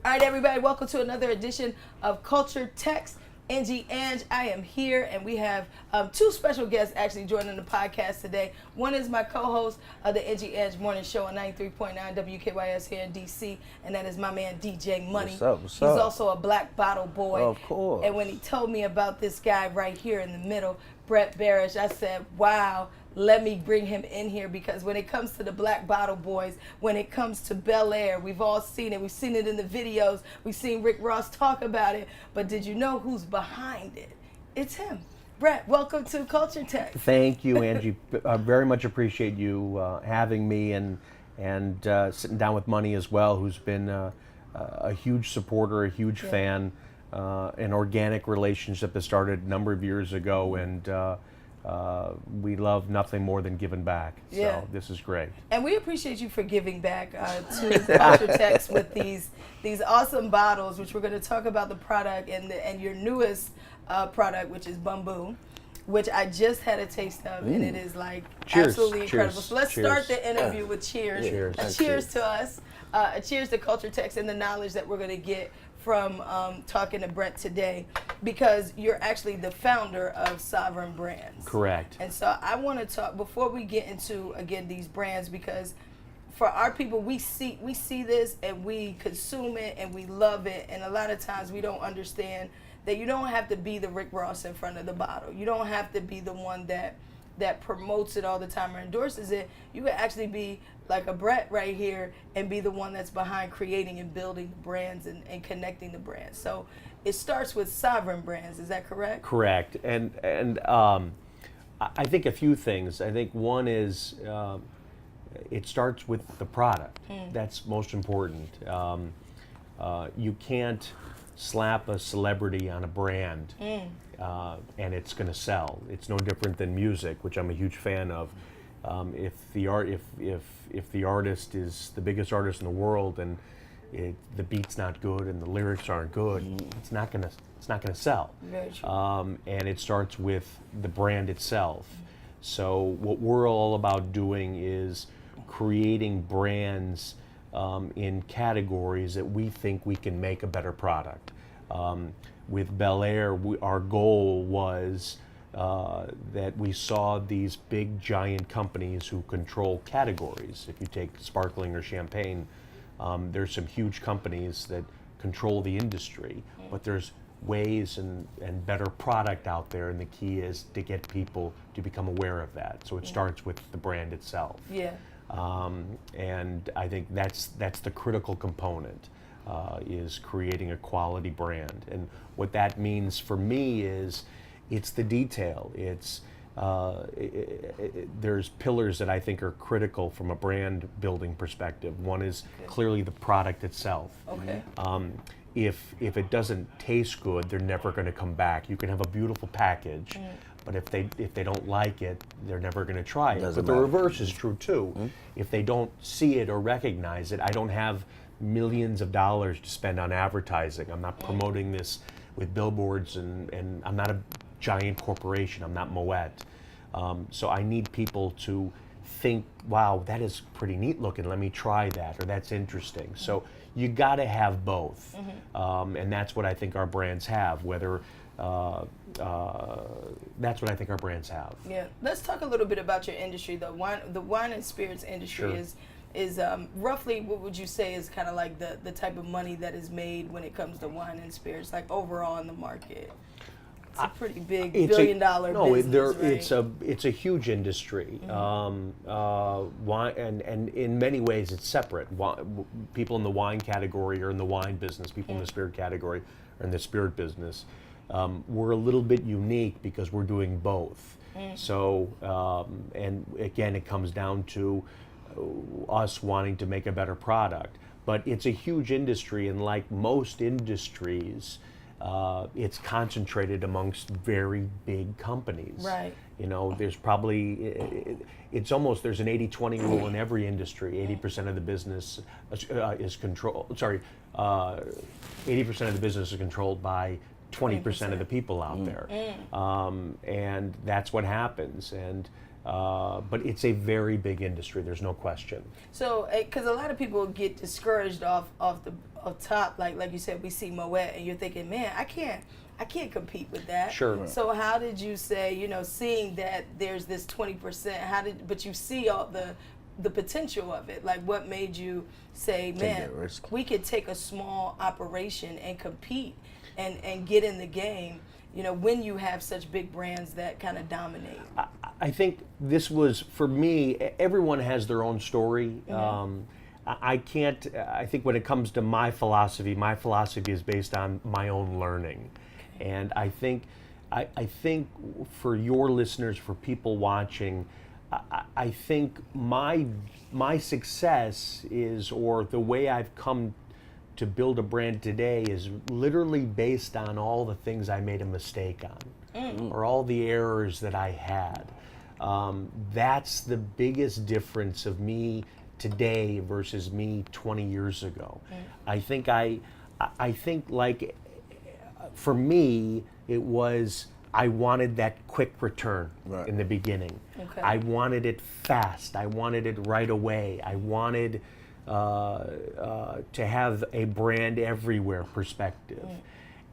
All right, everybody, welcome to another edition of Culturetects. Angie Ange, I am here, and we have two special guests actually joining the podcast today. One is my co-host of the Angie Ange Morning Show on 93.9 WKYS here in D.C., and that is my man DJ Money. What's up? He's also a Black Bottle Boy. Of course. And when he told me about this guy right here in the middle, Brett Berish, I said, wow, let me bring him in here, because when it comes to the Black Bottle Boys, when it comes to Belaire, we've all seen it. We've seen it in the videos. We've seen Rick Ross talk about it. But did you know who's behind it? It's him. Brett, welcome to Culturetects. Thank you, Angie. I very much appreciate you having me and sitting down with Money as well, who's been a huge supporter, a huge fan, an organic relationship that started a number of years ago, and we love nothing more than giving back. So this is great. And we appreciate you for giving back to Culturetects with these awesome bottles, which we're going to talk about the product and your newest product, which is BUMBU, which I just had a taste of, and it is like absolutely incredible. So let's start the interview with cheers. Cheers. A cheers to us. A cheers to Culturetects and the knowledge that we're going to get from talking to Brett today, because you're actually the founder of Sovereign Brands. Correct. And so I want to talk, before we get into, again, these brands, because for our people, we see this and we consume it and we love it, and a lot of times we don't understand that you don't have to be the Rick Ross in front of the bottle. You don't have to be the one that promotes it all the time or endorses it. You could actually be like a Brett right here and be the one that's behind creating and building brands and connecting the brands. So it starts with Sovereign Brands, is that correct? Correct. And I think a few things. I think one is it starts with the product. That's most important. You can't slap a celebrity on a brand and it's going to sell. It's no different than music, which I'm a huge fan of. If the artist is the biggest artist in the world and the beat's not good and the lyrics aren't good, it's not gonna sell. Very true. And it starts with the brand itself. So what we're all about doing is creating brands in categories that we think we can make a better product. With Belaire, our goal was that we saw these big giant companies who control categories. If you take sparkling or champagne, there's some huge companies that control the industry, but there's ways and better product out there, and the key is to get people to become aware of that. So it starts with the brand itself. Yeah. And I think that's the critical component, is creating a quality brand. And what that means for me is it's the detail. It's there's pillars that I think are critical from a brand building perspective. One is clearly the product itself. Okay. If it doesn't taste good, they're never going to come back. You can have a beautiful package, but if they don't like it, they're never going to try it. But the reverse is true too. If they don't see it or recognize it, I don't have millions of dollars to spend on advertising. I'm not promoting this with billboards, and I'm not a giant corporation. I'm not Moet. So I need people to think, wow, that is pretty neat looking. Let me try that, or that's interesting. So you got to have both, and that's what I think our brands have. That's what I think our brands have. Yeah. Let's talk a little bit about your industry. The wine and spirits industry is roughly, what would you say is kind of like the type of money that is made when it comes to wine and spirits, like overall in the market? It's a pretty big billion-dollar business, right? It's a huge industry. Wine, and in many ways it's separate. People in the wine category are in the wine business. People in the spirit category are in the spirit business. We're a little bit unique because we're doing both. So, and again, it comes down to us wanting to make a better product. But it's a huge industry, and like most industries, it's concentrated amongst very big companies. Right. You know, there's probably, there's an 80-20 rule in every industry. 80% of the business is controlled, 80% of the business is controlled by 20% of the people out there. And that's what happens. And But it's a very big industry. There's no question. So, because a lot of people get discouraged off top, like you said, we see Moet, and you're thinking, man, I can't compete with that. Sure. Right. So how did you say, seeing that there's this 20%, but you see all the potential of it? Like, what made you say, man, we could take a small operation and compete and get in the game, when you have such big brands that kind of dominate? I think this was, for me, everyone has their own story. I think when it comes to my philosophy is based on my own learning. And I think for your listeners, for people watching, I think my success is, or the way I've come to build a brand today, is literally based on all the things I made a mistake on, or all the errors that I had. That's the biggest difference of me today versus me 20 years ago. I think like, for me, it was, I wanted that quick return in the beginning. Okay. I wanted it fast. I wanted it right away. I wanted to have a brand everywhere perspective.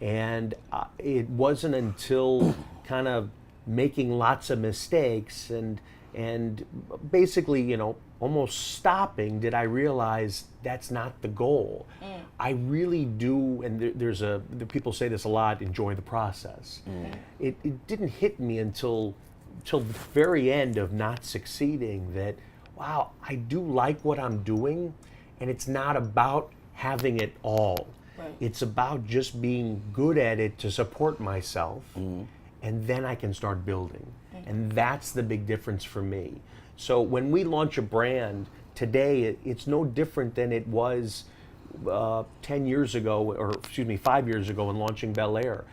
And it wasn't until kind of making lots of mistakes and basically, almost stopping, did I realize that's not the goal. I really do, and the people say this a lot, enjoy the process. It didn't hit me until the very end of not succeeding that, wow, I do like what I'm doing, and it's not about having it all. Right. It's about just being good at it to support myself, and then I can start building. And that's the big difference for me. So when we launch a brand today, it's no different than it was 10 years ago, or 5 years ago in launching Belaire.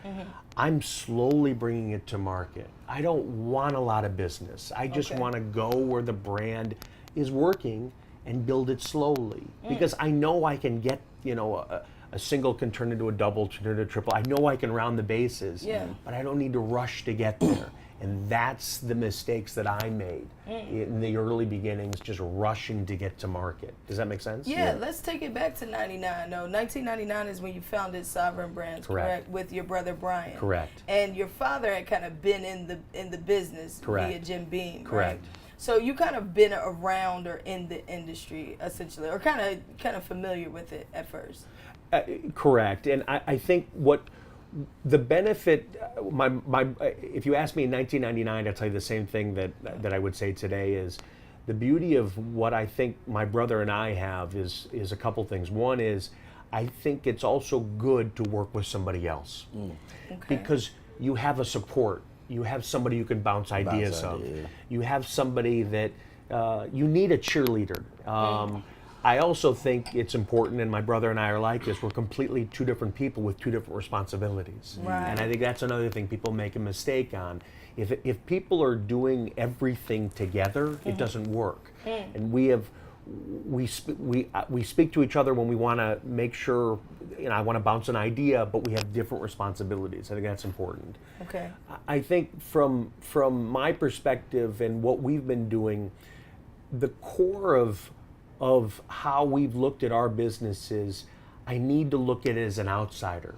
I'm slowly bringing it to market. I don't want a lot of business. I just want to go where the brand is working and build it slowly. Because I know I can get, a single can turn into a double, turn into a triple. I know I can round the bases, but I don't need to rush to get there. And that's the mistakes that I made in the early beginnings, just rushing to get to market. Does that make sense? Yeah, let's take it back to 99. No, 1999 is when you founded Sovereign Brands, correct? With your brother Brian. Correct. And your father had kind of been in the business via Jim Beam, correct? Right? So you kind of been around or in the industry essentially, or kind of familiar with it at first. Correct. And I think what the benefit, if you ask me in 1999, I'd tell you the same thing that I would say today is the beauty of what I think my brother and I have is a couple things. One is I think it's also good to work with somebody else because you have a support. You have somebody you can bounce ideas off. You have somebody that you need a cheerleader. I also think it's important, and my brother and I are like this, we're completely two different people with two different responsibilities. Right. And I think that's another thing people make a mistake on. If people are doing everything together, it doesn't work. And we speak to each other when we want to make sure, I want to bounce an idea, but we have different responsibilities. I think that's important. Okay. I think from my perspective and what we've been doing, the core of how we've looked at our businesses, I need to look at it as an outsider.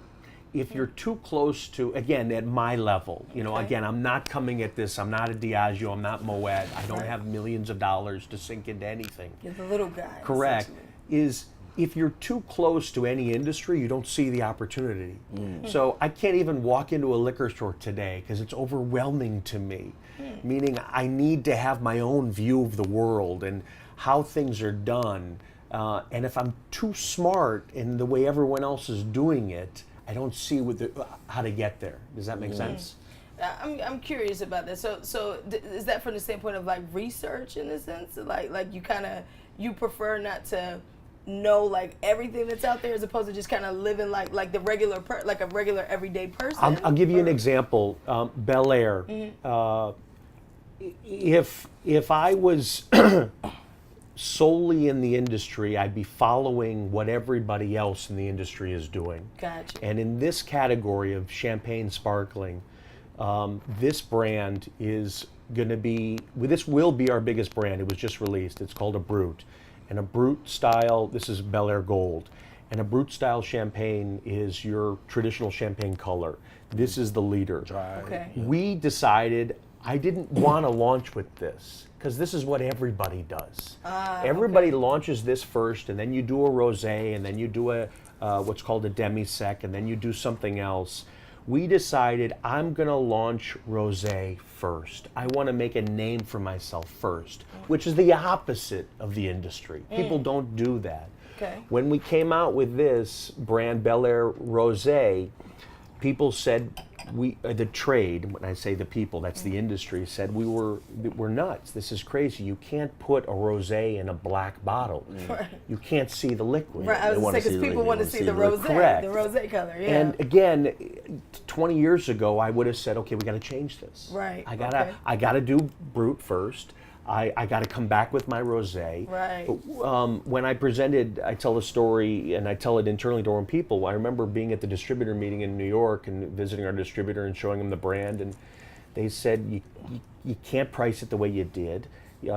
If you're too close to, again, at my level, again, I'm not coming at this, I'm not a Diageo, I'm not Moet, I don't have millions of dollars to sink into anything. You're the little guy. Correct. Is if you're too close to any industry, you don't see the opportunity. So I can't even walk into a liquor store today because it's overwhelming to me. Meaning I need to have my own view of the world and how things are done. And if I'm too smart in the way everyone else is doing it, I don't see how to get there. Does that make sense? I'm curious about that. So is that from the standpoint of like research in a sense? Like you prefer not to know like everything that's out there as opposed to just kind of living like the regular like a regular everyday person? I'll give you an example. Belaire. If I was solely in the industry, I'd be following what everybody else in the industry is doing. Gotcha. And in this category of champagne sparkling, This brand is going to be, this will be our biggest brand. It was just released. It's called a Brut. And a Brut style, this is Belaire Gold. And a Brut style champagne is your traditional champagne color. This is the leader. Okay. We decided I didn't want to launch with this because this is what everybody does. Everybody launches this first, and then you do a rosé, and then you do a what's called a demi-sec, and then you do something else. We decided I'm going to launch rosé first. I want to make a name for myself first, which is the opposite of the industry. People don't do that. Okay. When we came out with this brand Belaire Rosé, people said the trade, when I say the people, that's the industry, said we're nuts. This is crazy. You can't put a rosé in a black bottle. Right. You can't see the liquid. Right, I was saying because people want to see the rosé, Correct. the rosé color. Yeah. And again, 20 years ago, I would have said, okay, we got to change this. Right. I gotta do Brut first. I got to come back with my rosé. Right. But, when I presented, I tell a story, and I tell it internally to our own people. I remember being at the distributor meeting in New York and visiting our distributor and showing them the brand, and they said, you can't price it the way you did. You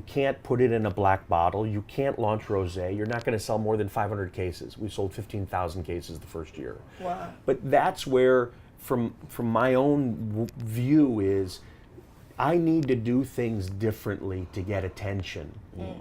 can't put it in a black bottle. You can't launch rosé. You're not going to sell more than 500 cases. We sold 15,000 cases the first year. Wow. But that's where, from my own view, is I need to do things differently to get attention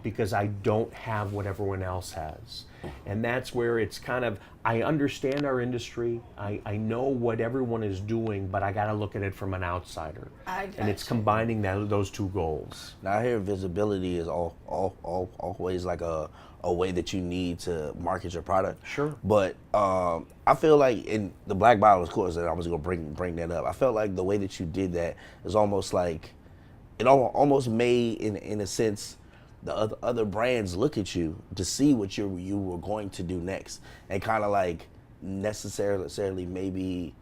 because I don't have what everyone else has. And that's where it's kind of, I understand our industry, I know what everyone is doing, but I got to look at it from an outsider. And it's combining those two goals. Now I hear visibility is always like a way that you need to market your product. Sure. But I feel like in the black bottle, of course, and I was gonna bring that up. I felt like the way that you did that is almost like it almost made in a sense the other brands look at you to see what you were going to do next, and kind of like necessarily maybe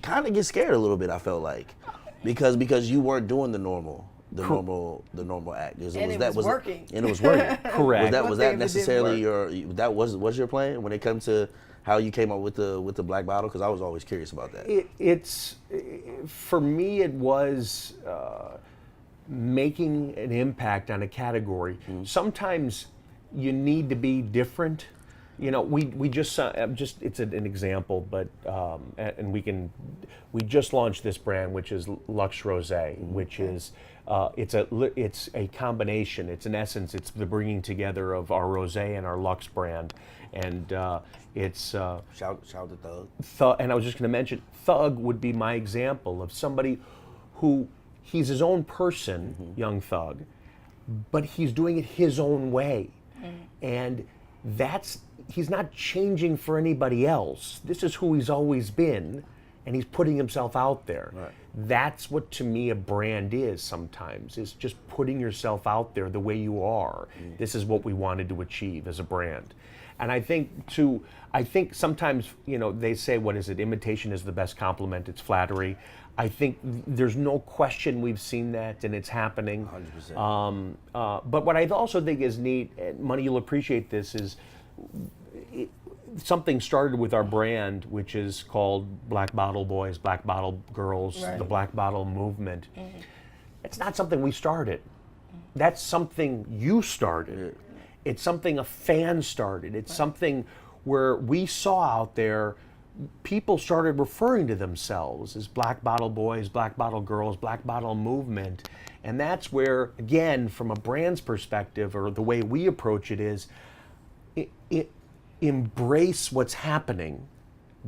kind of get scared a little bit. I felt like because you weren't doing the normal act. It was working. And it was working. Correct. Was that necessarily was your plan when it comes to how you came up with the black bottle? Because I was always curious about that. It's for me, it was making an impact on a category. Sometimes you need to be different. You know, we just it's an example, but and we just launched this brand, which is Luxe Rosé, which is it's a combination. It's an essence. It's the bringing together of our rosé and our Luxe brand, and it's shout to Thug. And I was just going to mention, Thug would be my example of somebody who he's his own person, young Thug, but he's doing it his own way, and he's not changing for anybody else. This is who he's always been, and he's putting himself out there. Right. That's what, to me, a brand is sometimes, is just putting yourself out there the way you are. This is what we wanted to achieve as a brand. And I think sometimes, you know, they say, what is it? Imitation is the best compliment. It's flattery. I think there's no question we've seen that, and it's happening. 100%. But what I also think is neat, and Money, you'll appreciate this, is something started with our brand, which is called Black Bottle Boys, Black Bottle Girls, the Black Bottle Movement. It's not something we started. That's something you started. It's something a fan started. It's something where we saw out there, people started referring to themselves as Black Bottle Boys, Black Bottle Girls, Black Bottle Movement. And that's where, again, from a brand's perspective, or the way we approach it is, embrace what's happening,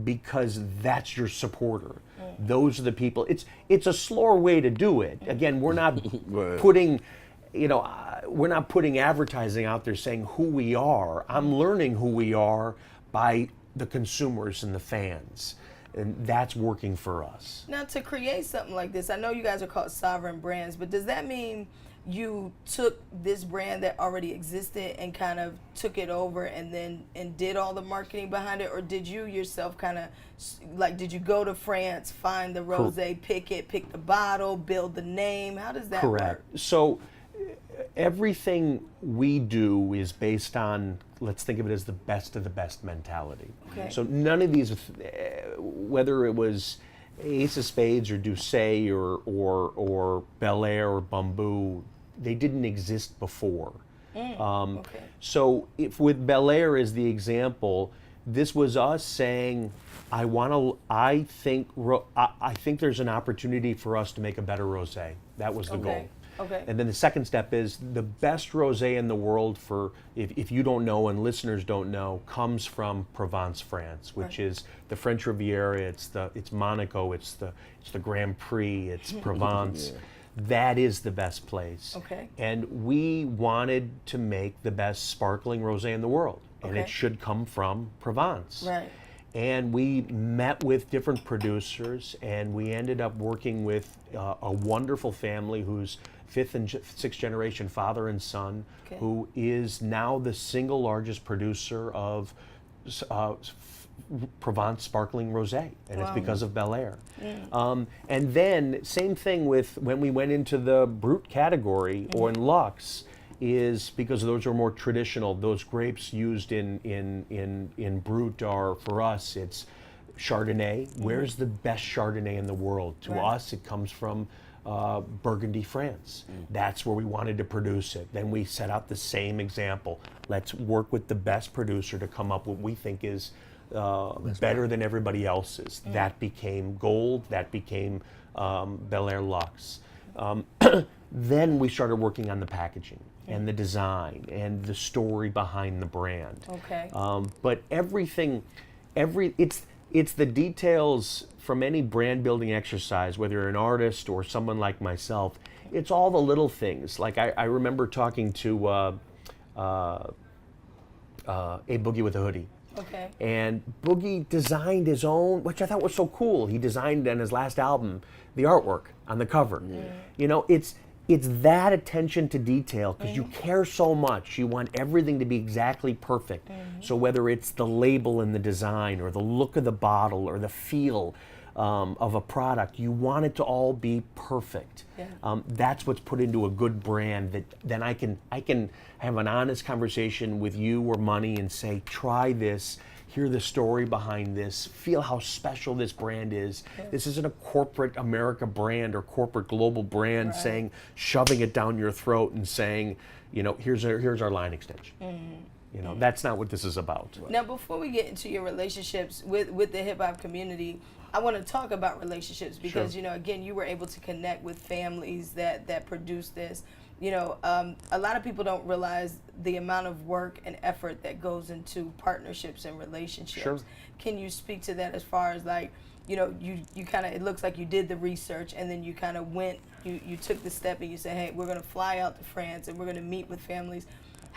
because that's your supporter. Those are the people. It's a slower way to do it. Again, we're not putting, we're not putting advertising out there saying who we are. I'm learning who we are by the consumers and the fans, and that's working for us. Now, to create something like this, I know you guys are called sovereign brands, but does that mean you took this brand that already existed and kind of took it over and did all the marketing behind it? Or did you yourself kind of, like, did you go to France, find the rosé, pick the bottle, build the name? How does that work? So everything we do is based on, let's think of it as the best of the best mentality. Okay. So none of these, whether it was Ace of Spades or DUSSE or Belaire or BUMBU, they didn't exist before. Okay. So if with Belaire as the example, this was us saying, I think there's an opportunity for us to make a better rosé. That was the goal. Okay. And then the second step is the best rosé in the world, for if you don't know and listeners don't know, comes from Provence, France, which is the French Riviera. It's Monaco. It's the Grand Prix. It's Provence. Yeah. That is the best place. Okay. And we wanted to make the best sparkling rosé in the world, and Okay. it should come from Provence. Right. And we met with different producers, and we ended up working with a wonderful family who's fifth and sixth generation father and son, Okay. who is now the single largest producer of Provence sparkling rosé, and it's Wow. because of Belaire. And then same thing with when we went into the Brut category or in Luxe, is because those are more traditional. Those grapes used in Brut are, for us, it's Chardonnay. Where's the best Chardonnay in the world? To Right. us, it comes from Burgundy, France. That's where we wanted to produce it. Then we set out the same example. Let's work with the best producer to come up with what we think is better than everybody else's. That became Gold. That became Belaire Luxe. Then we started working on the packaging and the design and the story behind the brand. Okay. But it's the details from any brand building exercise, whether you're an artist or someone like myself. It's all the little things. Like I remember talking to A Boogie with a Hoodie. Okay. And Boogie designed his own, which I thought was so cool. He designed on his last album the artwork on the cover. You know, it's that attention to detail, because you care so much. You want everything to be exactly perfect. So whether it's the label and the design, or the look of the bottle, or the feel of a product, you want it to all be perfect. Yeah. That's what's put into a good brand. That then I can have an honest conversation with you or Money and say, try this. Hear the story behind this, feel how special this brand is. This isn't a corporate America brand or corporate global brand saying, shoving it down your throat and saying, you know, here's our line extension. You know, that's not what this is about. Now, before we get into your relationships with the hip hop community, I want to talk about relationships because, Sure. you know, again, you were able to connect with families that produce this. You know, a lot of people don't realize the amount of work and effort that goes into partnerships and relationships. Sure. Can you speak to that as far as, like, you know, you kind of, it looks like you did the research and then you kind of went, you took the step and you said, hey, we're going to fly out to France and we're going to meet with families.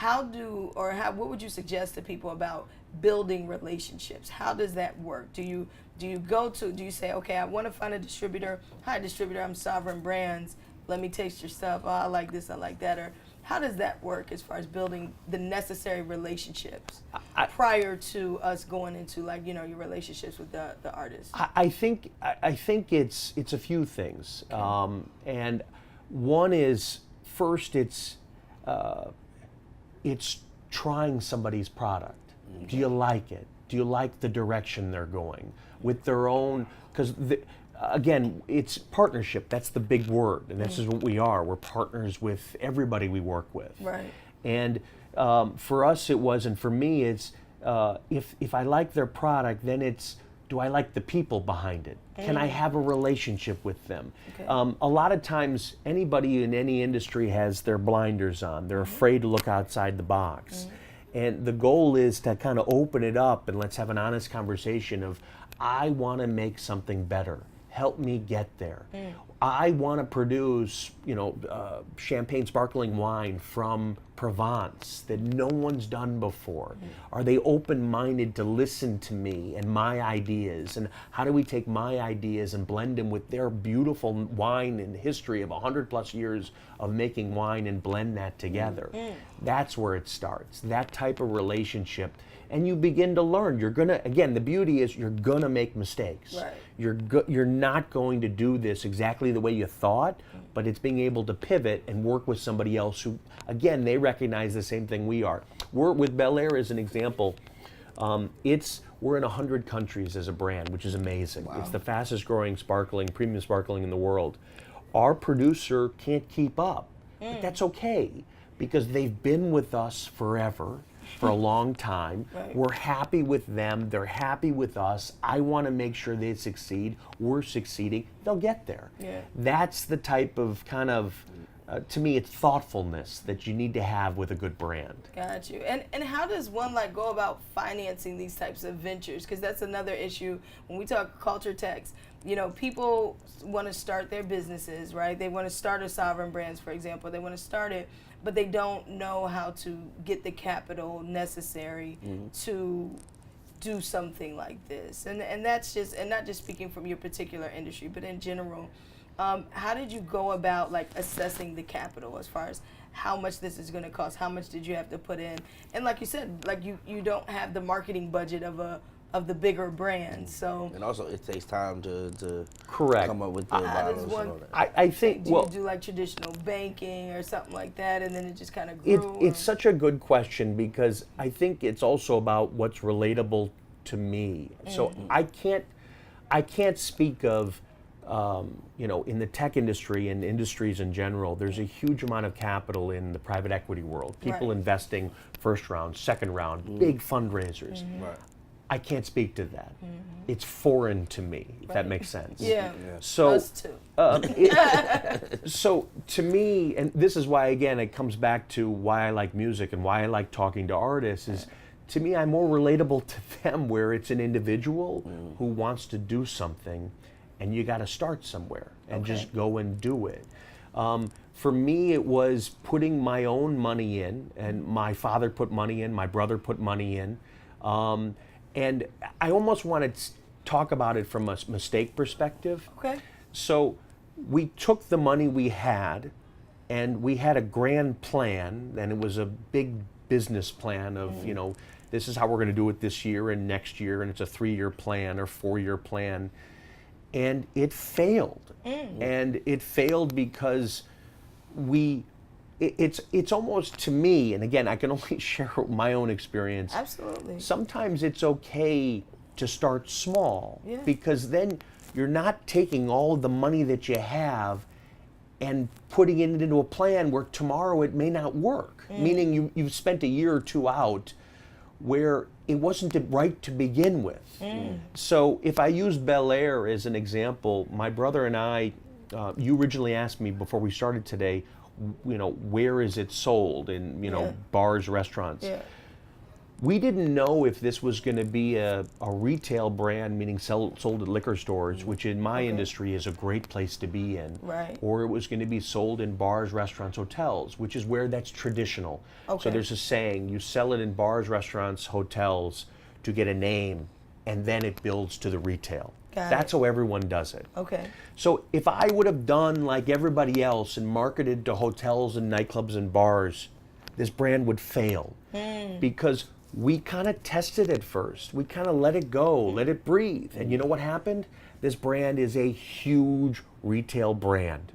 What would you suggest to people about building relationships? How does that work? Do you say, okay, I want to find a distributor. Hi, distributor, I'm Sovereign Brands. Let me taste your stuff. Oh, I like this, I like that. Or how does that work as far as building the necessary relationships prior to us going into, like, you know, your relationships with the artists? I think it's a few things, and one is, first, it's trying somebody's product. Do you like it? Do you like the direction they're going with their own? Because again, it's partnership. That's the big word, and this is what we are. We're partners with everybody we work with. Right. And for us, it was, and for me, it's if I like their product, then it's, do I like the people behind it? Can I have a relationship with them? Okay. A lot of times, anybody in any industry has their blinders on. They're afraid to look outside the box. And the goal is to kind of open it up and let's have an honest conversation of, I want to make something better. Help me get there. I want to produce, you know, champagne sparkling wine from Provence that no one's done before. Are they open-minded to listen to me and my ideas? And how do we take my ideas and blend them with their beautiful wine and history of 100+ years of making wine and blend that together? That's where it starts, that type of relationship. And you begin to learn. You're gonna, again, the beauty is you're gonna make mistakes. Right. You're not going to do this exactly the way you thought, but it's being able to pivot and work with somebody else who, again, they recognize the same thing we are. We're with Belaire as an example. We're in 100 countries as a brand, which is amazing. Wow. It's the fastest growing premium sparkling in the world. Our producer can't keep up, but that's okay because they've been with us forever, for a long time. Right. We're happy with them. They're happy with us. I want to make sure they succeed. We're succeeding. They'll get there. Yeah. That's the type of to me, it's thoughtfulness that you need to have with a good brand. Got you. And how does one go about financing these types of ventures? Because that's another issue when we talk Culturetects. People want to start their businesses, right? They want to start a sovereign brands, for example. They want to start it, but they don't know how to get the capital necessary to do something like this. And that's just, and not just speaking from your particular industry, but in general. How did you go about assessing the capital as far as how much this is going to cost? How much did you have to put in? And like you said, you don't have the marketing budget of the bigger brands, so. And also, it takes time to Correct. come up with the bottles and all that. I think, do you do traditional banking or something like that, and then it just kind of grew? It's such a good question because I think it's also about what's relatable to me. So I can't speak of in the tech industry and industries in general, there's a huge amount of capital in the private equity world. People investing first round, second round, big fundraisers. Right. I can't speak to that. It's foreign to me, if that makes sense. Yeah. So, Us too. so to me, and this is why, again, it comes back to why I like music and why I like talking to artists is, to me, I'm more relatable to them where it's an individual who wants to do something and you got to start somewhere and just go and do it. For me, it was putting my own money in, and my father put money in, my brother put money in. And I almost want to talk about it from a mistake perspective. Okay. So we took the money we had, and we had a grand plan, and it was a big business plan of, this is how we're going to do it this year and next year, and it's a 3-year plan or 4-year plan. And it failed. And it failed because it's almost, to me, and again, I can only share my own experience. Absolutely. Sometimes it's okay to start small because then you're not taking all of the money that you have and putting it into a plan where tomorrow it may not work. Meaning you've spent a year or two out where it wasn't right to begin with. So if I use Belaire as an example, my brother and I, you originally asked me before we started today, where is it sold in, bars, restaurants. Yeah. We didn't know if this was going to be a retail brand, meaning sold at liquor stores, which in my industry is a great place to be in. Right. Or it was going to be sold in bars, restaurants, hotels, which is where that's traditional. So there's a saying, you sell it in bars, restaurants, hotels to get a name, and then it builds to the retail. That's how everyone does it. Okay. So if I would have done like everybody else and marketed to hotels and nightclubs and bars, this brand would fail because we kind of tested it first. We kind of let it go, let it breathe. And you know what happened? This brand is a huge retail brand.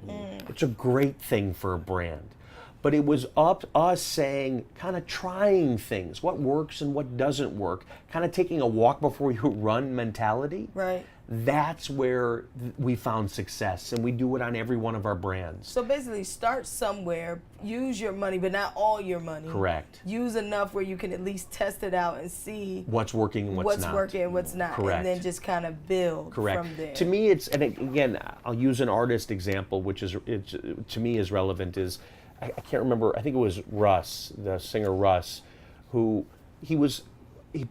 It's a great thing for a brand. But it was up us saying, kind of trying things, what works and what doesn't work, kind of taking a walk before you run mentality. Right. That's where we found success, and we do it on every one of our brands. So basically, start somewhere, use your money, but not all your money. Correct. Use enough where you can at least test it out and see what's working and what's not. What's working and what's not. Correct. And then just kind of build from there. To me, it's, and again, I'll use an artist example, which is, to me is relevant, is, I can't remember, I think it was Russ, the singer Russ, who he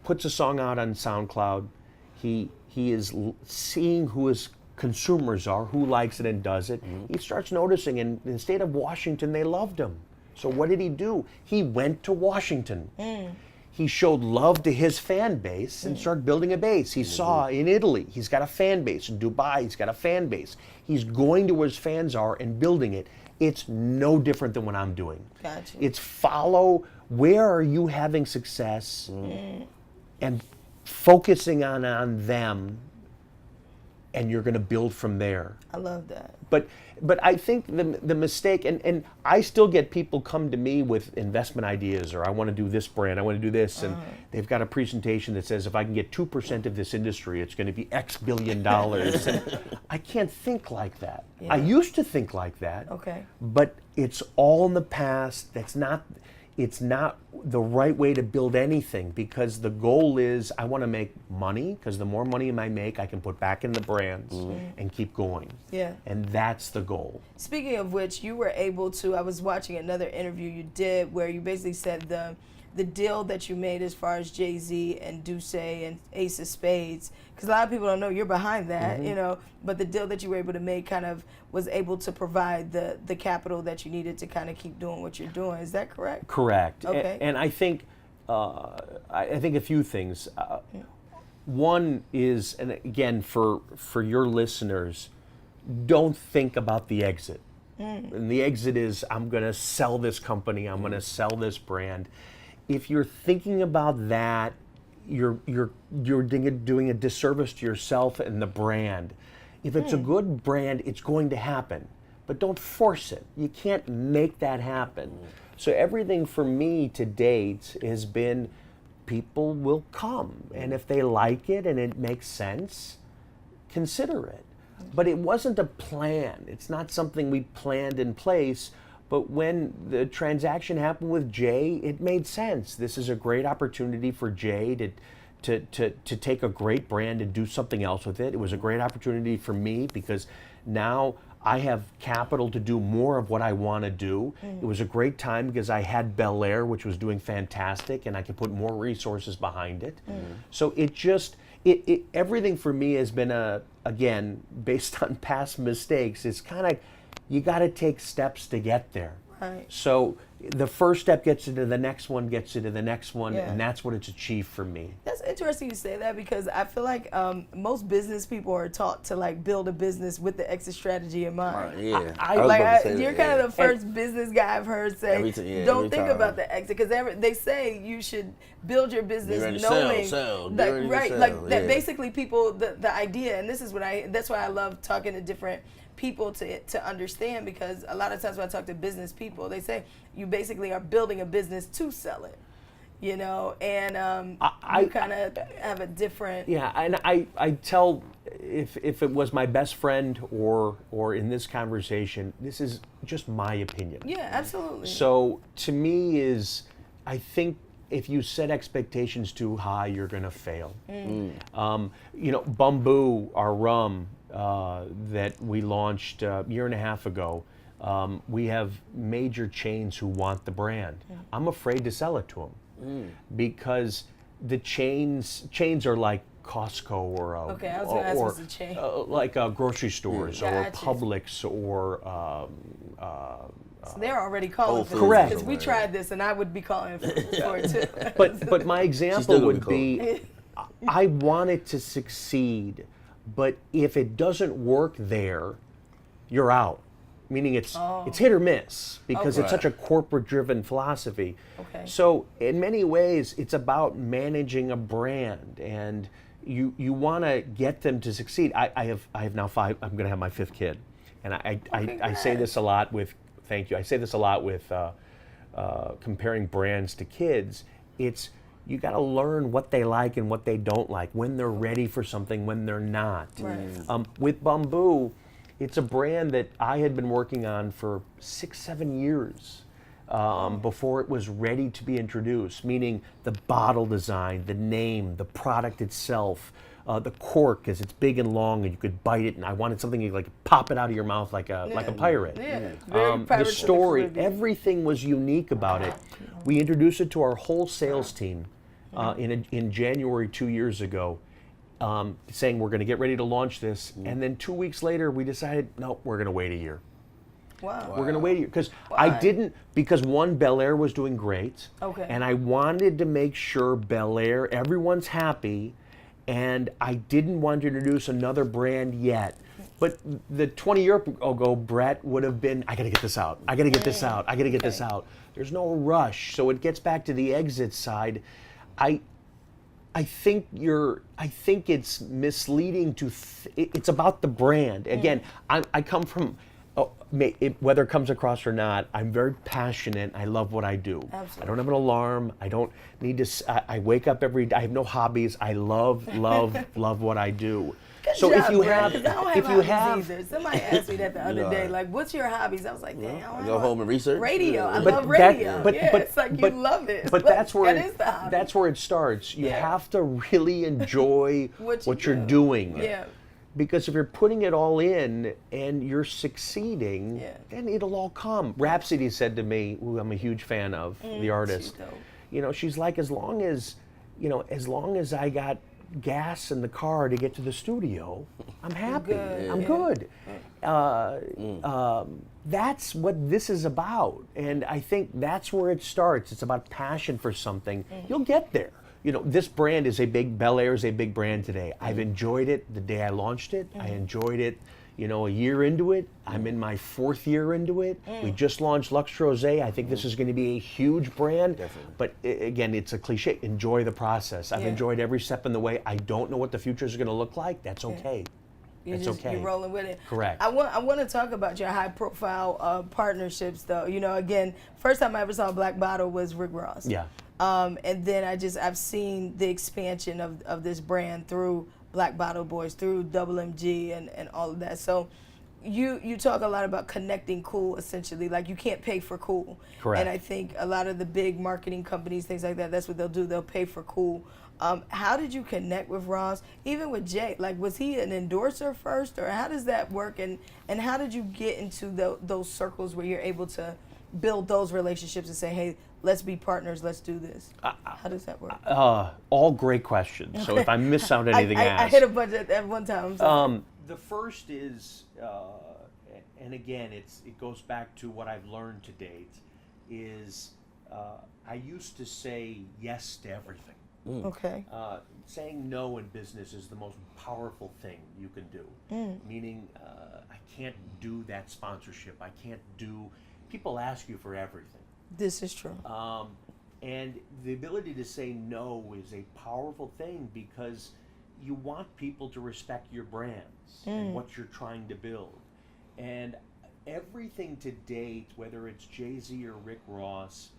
puts a song out on SoundCloud. He is seeing who his consumers are, who likes it and does it. He starts noticing, and in the state of Washington, they loved him. So what did he do? He went to Washington. He showed love to his fan base and started building a base. He saw in Italy, he's got a fan base. In Dubai, he's got a fan base. He's going to where his fans are and building it. It's no different than what I'm doing. Gotcha. It's follow, where are you having success, and focusing on them and you're going to build from there. I love that. But I think the mistake, and I still get people come to me with investment ideas, or I want to do this brand, I want to do this, and they've got a presentation that says if I can get 2% of this industry, it's going to be X billion dollars. And I can't think like that. Yeah. I used to think like that. Okay. But it's all in the past. It's not the right way to build anything, because the goal is I want to make money, because the more money I make, I can put back in the brands and keep going. Yeah. And that's the goal. Speaking of which, you were able to, I was watching another interview you did where you basically said the deal that you made as far as JAYZ and DUSSE and Ace of Spades, because a lot of people don't know you're behind that, you know, but the deal that you were able to make kind of was able to provide the capital that you needed to kind of keep doing what you're doing. Is that correct? Correct. Okay. And I think a few things. One is, and again, for your listeners, don't think about the exit. And the exit is, I'm going to sell this company, I'm going to sell this brand. If you're thinking about that, you're doing a disservice to yourself and the brand. If it's a good brand, it's going to happen, but don't force it. You can't make that happen. So everything for me to date has been, people will come, and if they like it and it makes sense, consider it. But it wasn't a plan. It's not something we planned in place. But when the transaction happened with Jay, it made sense. This is a great opportunity for Jay to take a great brand and do something else with it. It was a great opportunity for me because now I have capital to do more of what I want to do. It was a great time because I had Belaire, which was doing fantastic, and I could put more resources behind it. So it just, everything for me has been, again, based on past mistakes. It's kind of, you got to take steps to get there. Right. So the first step gets you to the next one, gets you to the next one, and that's what it's achieved for me. That's interesting you say that, because I feel like most business people are taught to like build a business with the exit strategy in mind. You're kind of the first business guy I've heard say, don't think about the exit, because they say you should build your business knowing that basically people, the idea, and this is what that's why I love talking to different people to understand, because a lot of times when I talk to business people, they say you basically are building a business to sell it, you know, and you kind of have a different... Yeah, and I tell, if it was my best friend or in this conversation, this is just my opinion. Yeah, absolutely. So to me I think if you set expectations too high, you're going to fail. You know, BUMBU, our rum, that we launched a year and a half ago, we have major chains who want the brand. I'm afraid to sell it to them because the chains are like Costco or okay, I was going to ask what's a chain. Like grocery stores or Publix or so they're already calling for correct, because we tried this and I would be calling for it too. But my example would be I want it to succeed, but if it doesn't work there, you're out. Meaning it's hit or miss because it's such a corporate-driven philosophy. Okay. So in many ways, it's about managing a brand, and you want to get them to succeed. I have now 5. I'm going to have my 5th kid, and I say this a lot with. Thank you. I say this a lot with comparing brands to kids. It's you got to learn what they like and what they don't like, when they're ready for something, when they're not. Right. With BUMBU, it's a brand that I had been working on for 6-7 years before it was ready to be introduced, meaning the bottle design, the name, the product itself, the cork, because it's big and long and you could bite it, and I wanted something you like pop it out of your mouth like a pirate. The story, everything was unique about it. We introduced it to our whole sales team in January 2 years ago, saying we're going to get ready to launch this, and then 2 weeks later we decided, no, we're going to wait a year. Wow. We're going to wait a year because because one, Belaire was doing great, and I wanted to make sure Belaire, everyone's happy, and I didn't want to introduce another brand yet. But the 20 years ago, Brett would have been, I got to get this out. I got to get this out. I got to get this out. There's no rush. So it gets back to the exit side. I think it's misleading to. It's about the brand. Again, I come from. Whether it comes across or not, I'm very passionate. I love what I do. Absolutely. I don't have an alarm. I don't need to. I wake up every day. I have no hobbies. I love what I do. Good So job, if you Brad, have, 'cause I don't if you hobbies have, either. Somebody asked me that the other day, like, "What's your hobbies?" I was like, "Damn, I go home and research. radio. I But love that- radio. but- yeah, but- it's like but- you love it. But Like, that's where that is the hobby. that's where it starts. You Yeah. have to really enjoy What you're do. doing. Yeah. Because if you're putting it all in and you're succeeding, Yeah. then it'll all come. Rhapsody said to me, who I'm a huge fan of, the artist. she's dope. You know, she's like, as long as I got gas in the car to get to the studio, I'm happy. good. I'm Yeah. good. That's what this is about, and I think that's where it starts. It's about passion for something. You'll get there. You know, this brand is Belaire is a big brand today. I've enjoyed it the day I launched it. I enjoyed it, you know, a year into it. I'm in my 4th year into it. We just launched Lux Rosé. I think this is going to be a huge brand. Definitely. But again, it's a cliche. Enjoy the process. I've Yeah. enjoyed every step in the way. I don't know what the future is going to look like. That's okay. It's okay. You're rolling with it. Correct. I want to talk about your high profile partnerships though. You know, again, first time I ever saw Black Bottle was Rick Ross. Yeah. And then I've seen the expansion of this brand through Black Bottle Boys, through WMG and all of that. So you talk a lot about connecting cool, essentially. Like, you can't pay for cool. Correct. And I think a lot of the big marketing companies, things like that, that's what they'll do. They'll pay for cool. How did you connect with Ross? Even with Jay, like, was he an endorser first, or how does that work? And how did you get into those circles where you're able to build those relationships and say, hey, let's be partners, let's do this? How does that work? All great questions. So if I miss out anything, I ask. hit a bunch at one time. I'm sorry. The first is, and again, it goes back to what I've learned to date, is I used to say yes to everything. Okay. Saying no in business is the most powerful thing you can do. Meaning, I can't do that sponsorship. I can't do. People ask you for everything. This is true. And the ability to say no is a powerful thing, because you want people to respect your brands and what you're trying to build. And everything to date, whether it's JAYZ or Rick Ross,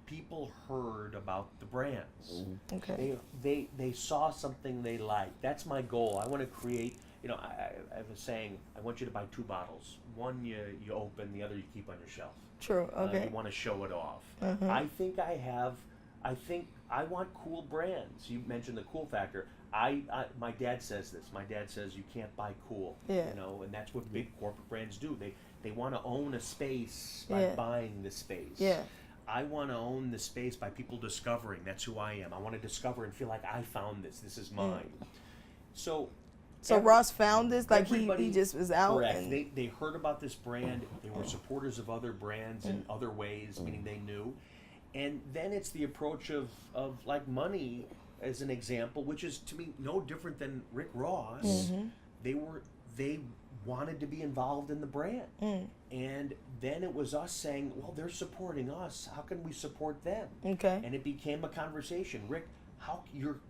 people heard about the brands. Okay. They saw something they liked. That's my goal. I want to create, you know, I have a saying, I want you to buy 2 bottles. One you open, the other you keep on your shelf. True. Okay. You want to show it off. I think I want cool brands. You mentioned the cool factor. My dad says this. My dad says you can't buy cool. Yeah. You know, and that's what big corporate brands do. They want to own a space by buying the space. Yeah. I want to own the space by people discovering. That's who I am. I want to discover and feel like I found this. This is mine. So Ross found this, like he everybody- just was out. Correct. And They heard about this brand. They were supporters of other brands in other ways, meaning they knew. And then it's the approach of like money as an example, which is to me no different than Rick Ross. They wanted to be involved in the brand. And then it was us saying, well, they're supporting us. How can we support them? Okay. And it became a conversation. Rick, how you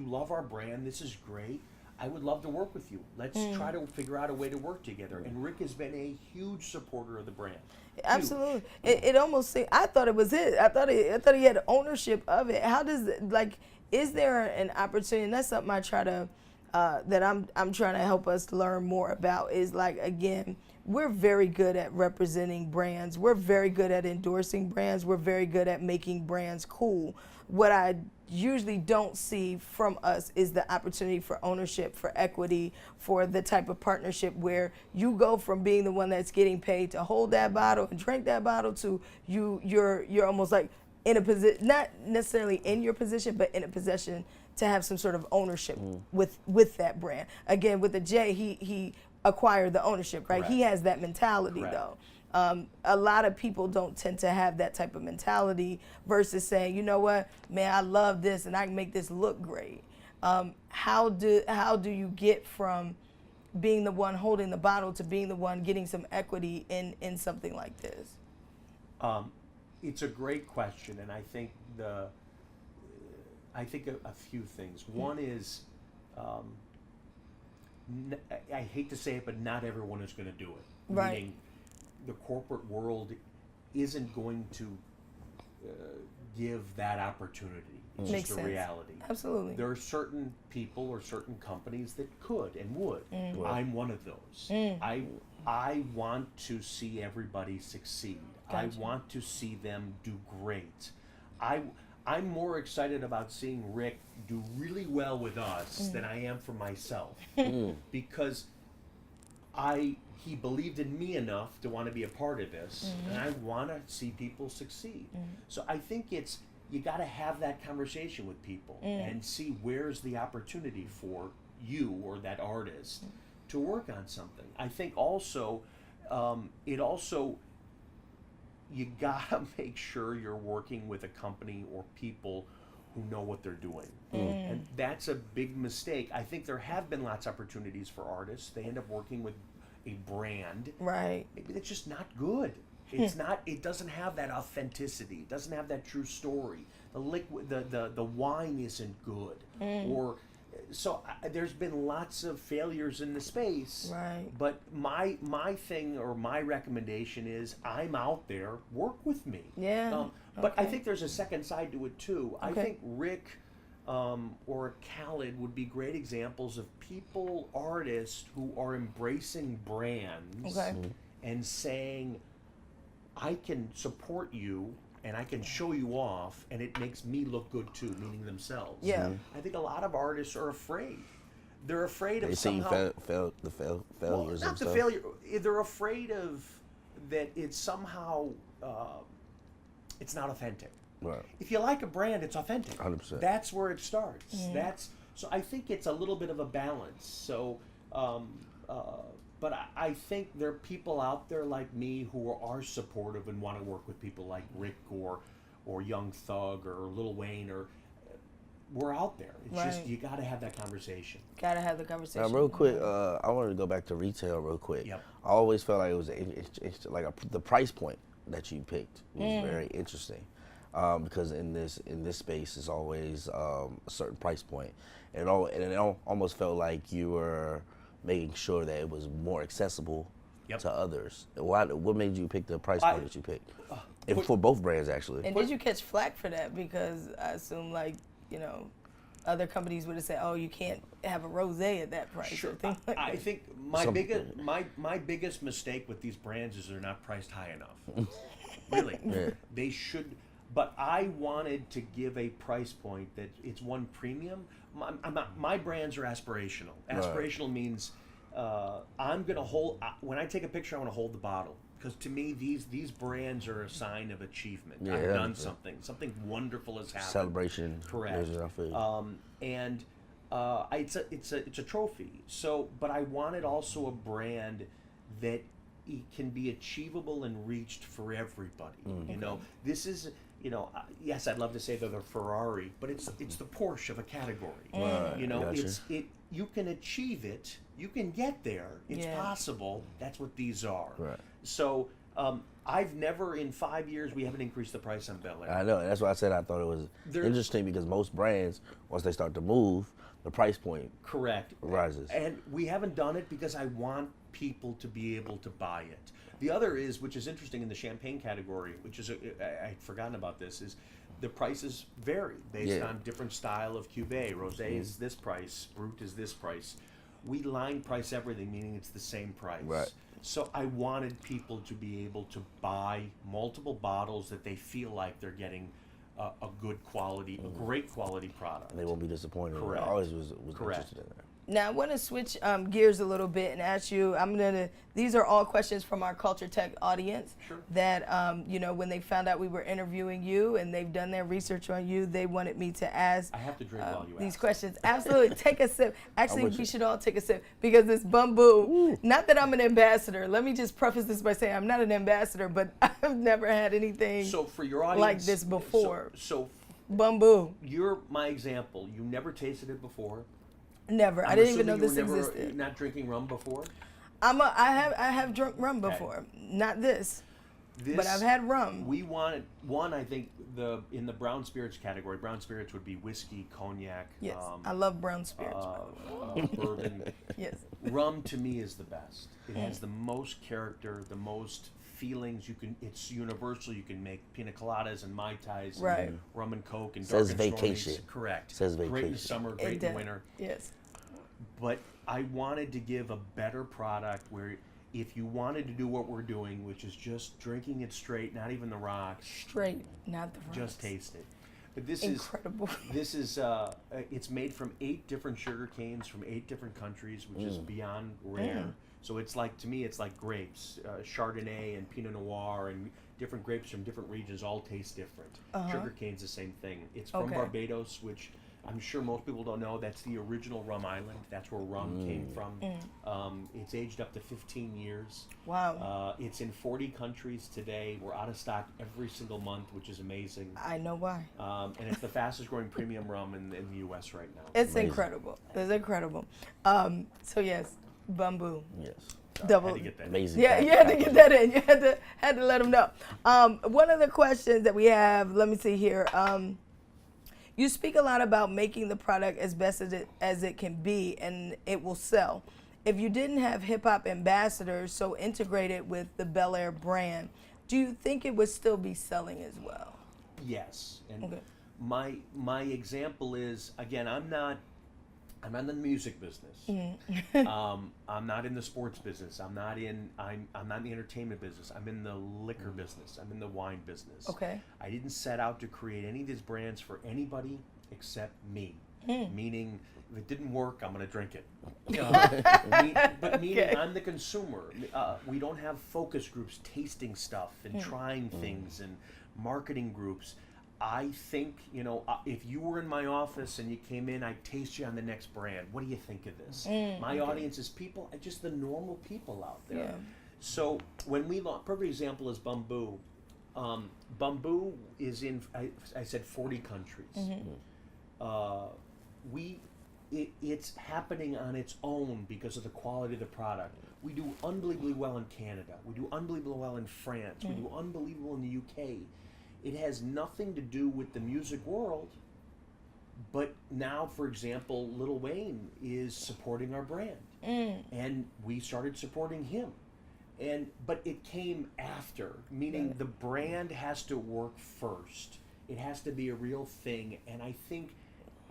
love our brand. This is great. I would love to work with you. Let's try to figure out a way to work together. And Rick has been a huge supporter of the brand. Absolutely. It almost seemed, I thought it was it. I thought he had ownership of it. How does it, like, is there an opportunity? And that's something I try to that I'm trying to help us learn more about, is like, again, we're very good at representing brands. We're very good at endorsing brands. We're very good at making brands cool. What I usually don't see from us is the opportunity for ownership, for equity, for the type of partnership where you go from being the one that's getting paid to hold that bottle and drink that bottle to you're almost like in a position, not necessarily in your position, but in a position to have some sort of ownership with that brand. Again, with the J, he acquired the ownership, right? Correct. He has that mentality. Correct. Though. A lot of people don't tend to have that type of mentality versus saying, you know what, man, I love this and I can make this look great. How do you get from being the one holding the bottle to being the one getting some equity in something like this? It's a great question, and I think I think a few things. One is, I hate to say it, but not everyone is going to do it. Right. Meaning, the corporate world isn't going to give that opportunity. It's Makes just a sense. reality. Absolutely. There are certain people or certain companies that could and would. Right. I'm one of those. I want to see everybody succeed. Gotcha. I want to see them do great. I'm more excited about seeing Rick do really well with us than I am for myself, because he believed in me enough to want to be a part of this, and I want to see people succeed. So I think you got to have that conversation with people and see where's the opportunity for you or that artist to work on something. I think also, you gotta make sure you're working with a company or people who know what they're doing. And that's a big mistake. I think there have been lots of opportunities for artists. They end up working with a brand. Right. Maybe that's just not good. It's not, it doesn't have that authenticity. It doesn't have that true story. The wine isn't good. Or so there's been lots of failures in the space. Right. But my thing or my recommendation is I'm out there, work with me. Yeah. But I think there's a second side to it too. I Okay. think Rick or Khaled would be great examples of people, artists who are embracing brands Okay. and saying, I can support you and I can show you off, and it makes me look good too, meaning themselves. Yeah. I think a lot of artists are afraid. They're afraid of They see somehow. failures Well, and not the stuff. failure. They're afraid of that. It's somehow it's not authentic. Right. If you like a brand, it's authentic. 100%. That's where it starts. So I think it's a little bit of a balance. So, but I think there are people out there like me who are supportive and want to work with people like Rick or Young Thug or Lil Wayne or. We're out there. It's just Right. you got to have that conversation. Gotta have the conversation. Now, real quick, I wanted to go back to retail real quick. Yep. I always felt like it was the price point that you picked was very interesting, because in this space is always a certain price point, and it almost felt like you were making sure that it was more accessible Yep. to others. What made you pick the price point that you picked? And for both brands, actually. And did you catch flack for that? Because I assume, like, other companies would have said, "Oh, you can't have a rosé at that price." Sure. Or things like I that. think my biggest mistake with these brands is they're not priced high enough. Really, Yeah. they should. But I wanted to give a price point that it's one premium. My brands are aspirational. Aspirational means I'm gonna hold. When I take a picture, I want to hold the bottle. Because to me, these brands are a sign of achievement. Yeah, I've done 100%. something wonderful has happened. Celebration. Correct. I feel you. It's a trophy. So, but I wanted also a brand that it can be achievable and reached for everybody. This is. Yes, I'd love to say they're the Ferrari, but it's the Porsche of a category. Right, gotcha. You can achieve it. You can get there. It's Yeah. possible. That's what these are. Right. So I've never in 5 years we haven't increased the price on Belaire. I know. That's why I said I thought it was interesting, because most brands, once they start to move, the price point Correct. rises. And we haven't done it because I want people to be able to buy it. The other is, which is interesting in the champagne category, which is, I'd forgotten about this, is the prices vary based on different style of cuvee. Rosé is this price, Brut is this price. We line price everything, meaning it's the same price. Right. So I wanted people to be able to buy multiple bottles that they feel like they're getting a good quality, a great quality product. And they won't be disappointed. Correct. I always was Correct. interested in that. Now I want to switch gears a little bit and ask you. These are all questions from our Culture Tech audience. Sure. That when they found out we were interviewing you and they've done their research on you, they wanted me to ask. I have to drink while you these ask. questions. Absolutely, take a sip. Actually, with we you. should all take a sip because this BUMBU. Not that I'm an ambassador. Let me just preface this by saying I'm not an ambassador, but I've never had anything So for your audience, like this before. So BUMBU. you're my example. You never tasted it before. Never. I I'm didn't even know assuming this you were existed. Not drinking rum before. I have drunk rum before. Not this. but I've had rum. We wanted one. I think in the brown spirits category, brown spirits would be whiskey, cognac. Yes, I love brown spirits. Bourbon. Yes. Rum to me is the best. It has the most character, the most feelings. It's universal. You can make pina coladas and mai tais, right? And rum and coke and Says dark and vacation. Stormies. Correct. Says vacation. Great in summer, great in winter. Yes. But I wanted to give a better product where, if you wanted to do what we're doing, which is just drinking it straight, not even the rocks. Straight, not the rocks. Just taste it. But this incredible. is it's made from 8 different sugar canes from 8 different countries, which is beyond rare. So it's like, to me, it's like grapes, Chardonnay and Pinot Noir and different grapes from different regions all taste different. Sugar cane's the same thing. It's from Barbados, which I'm sure most people don't know. That's the original rum island. That's where rum came from. It's aged up to 15 years. Wow. It's in 40 countries today. We're out of stock every single month, which is amazing. I know why. And it's the fastest growing premium rum in the U.S. right now. It's incredible. It's incredible. So yes, BUMBU. Yes. Double. Had to get that. Amazing. Yeah, you had to get that in. You had to let them know. One of the questions that we have, let me see here. You speak a lot about making the product as best as it can be, and it will sell. If you didn't have hip hop ambassadors so integrated with the Belaire brand, do you think it would still be selling as well? Yes. And my example is, again, I'm not in the music business. I'm not in the sports business. I'm not in the entertainment business. I'm in the liquor business. I'm in the wine business. Okay. I didn't set out to create any of these brands for anybody except me. Meaning, if it didn't work, I'm going to drink it. But meaning, I'm the consumer. We don't have focus groups tasting stuff and trying things, and marketing groups. I think, if you were in my office and you came in, I'd taste you on the next brand. What do you think of this? My audience is people, just the normal people out there. Yeah. So when we launched, perfect example is BUMBU. BUMBU is in, I said 40 countries. It's happening on its own because of the quality of the product. We do unbelievably well in Canada. We do unbelievably well in France. We do unbelievable in the UK. It has nothing to do with the music world, but now, for example, Lil Wayne is supporting our brand, and we started supporting him. But it came after, meaning the brand has to work first. It has to be a real thing, and I think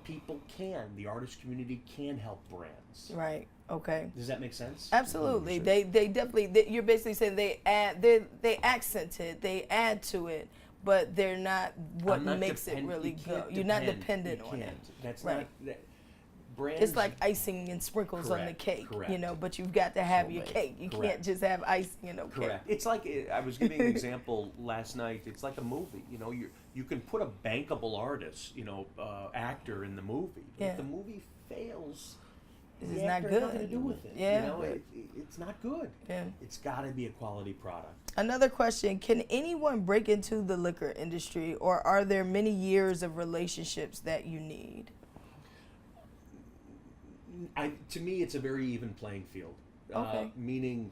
the artist community can help brands. Right. Okay. Does that make sense? Absolutely. They definitely. You're basically saying they accent it. They add to it. But they're not what makes it really go. You're not dependent on it. That's right. not. Brands, it's like icing and sprinkles on the cake, correct. But you've got to have your cake. You can't just have icing and no cake. Correct. It's like, I was giving an example last night. It's like a movie. You can put a bankable artist, actor in the movie. But if the movie fails, it's not good. Nothing to do with it. Yeah. It's not good. Yeah. It's got to be a quality product. Another question, can anyone break into the liquor industry, or are there many years of relationships that you need? To me, it's a very even playing field. Okay. Meaning,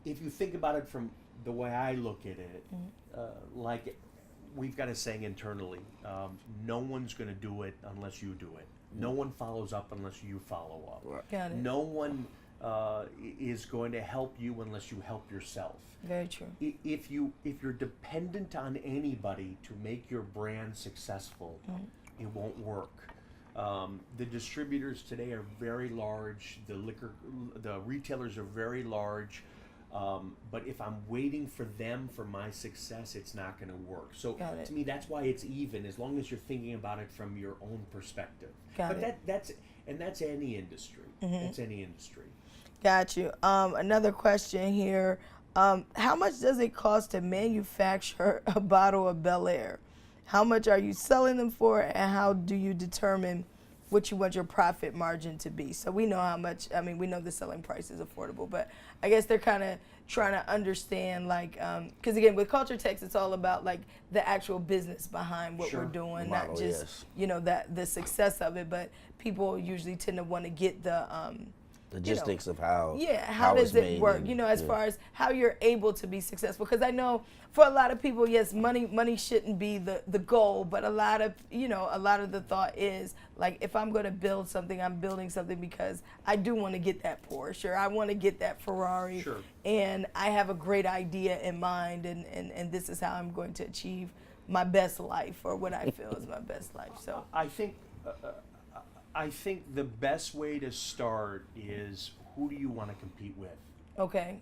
if you think about it from the way I look at it, like we've got a saying internally, no one's going to do it unless you do it. No one follows up unless you follow up. Right. Got it. No one is going to help you unless you help yourself. Very true. If you're dependent on anybody to make your brand successful, it won't work. The distributors today are very large. The retailers are very large. But if I'm waiting for them for my success, it's not going to work. So to me, that's why it's even, as long as you're thinking about it from your own perspective. That's any industry. That's any industry. Got you. Another question here. How much does it cost to manufacture a bottle of Belaire? How much are you selling them for, and how do you determine what you want your profit margin to be? So we know how much, we know the selling price is affordable, but I guess they're kind of trying to understand, like, because again, with Culturetects, it's all about like the actual business behind what we're doing, not just, the success of it, but people usually tend to want to get logistics of how how does it's it made work, and- as far as how you're able to be successful, because I know for a lot of people, yes, money shouldn't be the goal, but a lot of the thought is like, if I'm going to build something, I'm building something because I do want to get that Porsche, or I want to get that Ferrari, Sure. and I have a great idea in mind, and this is how I'm going to achieve my best life, or what I feel is my best life. So I think the best way to start is, who do you want to compete with? okay,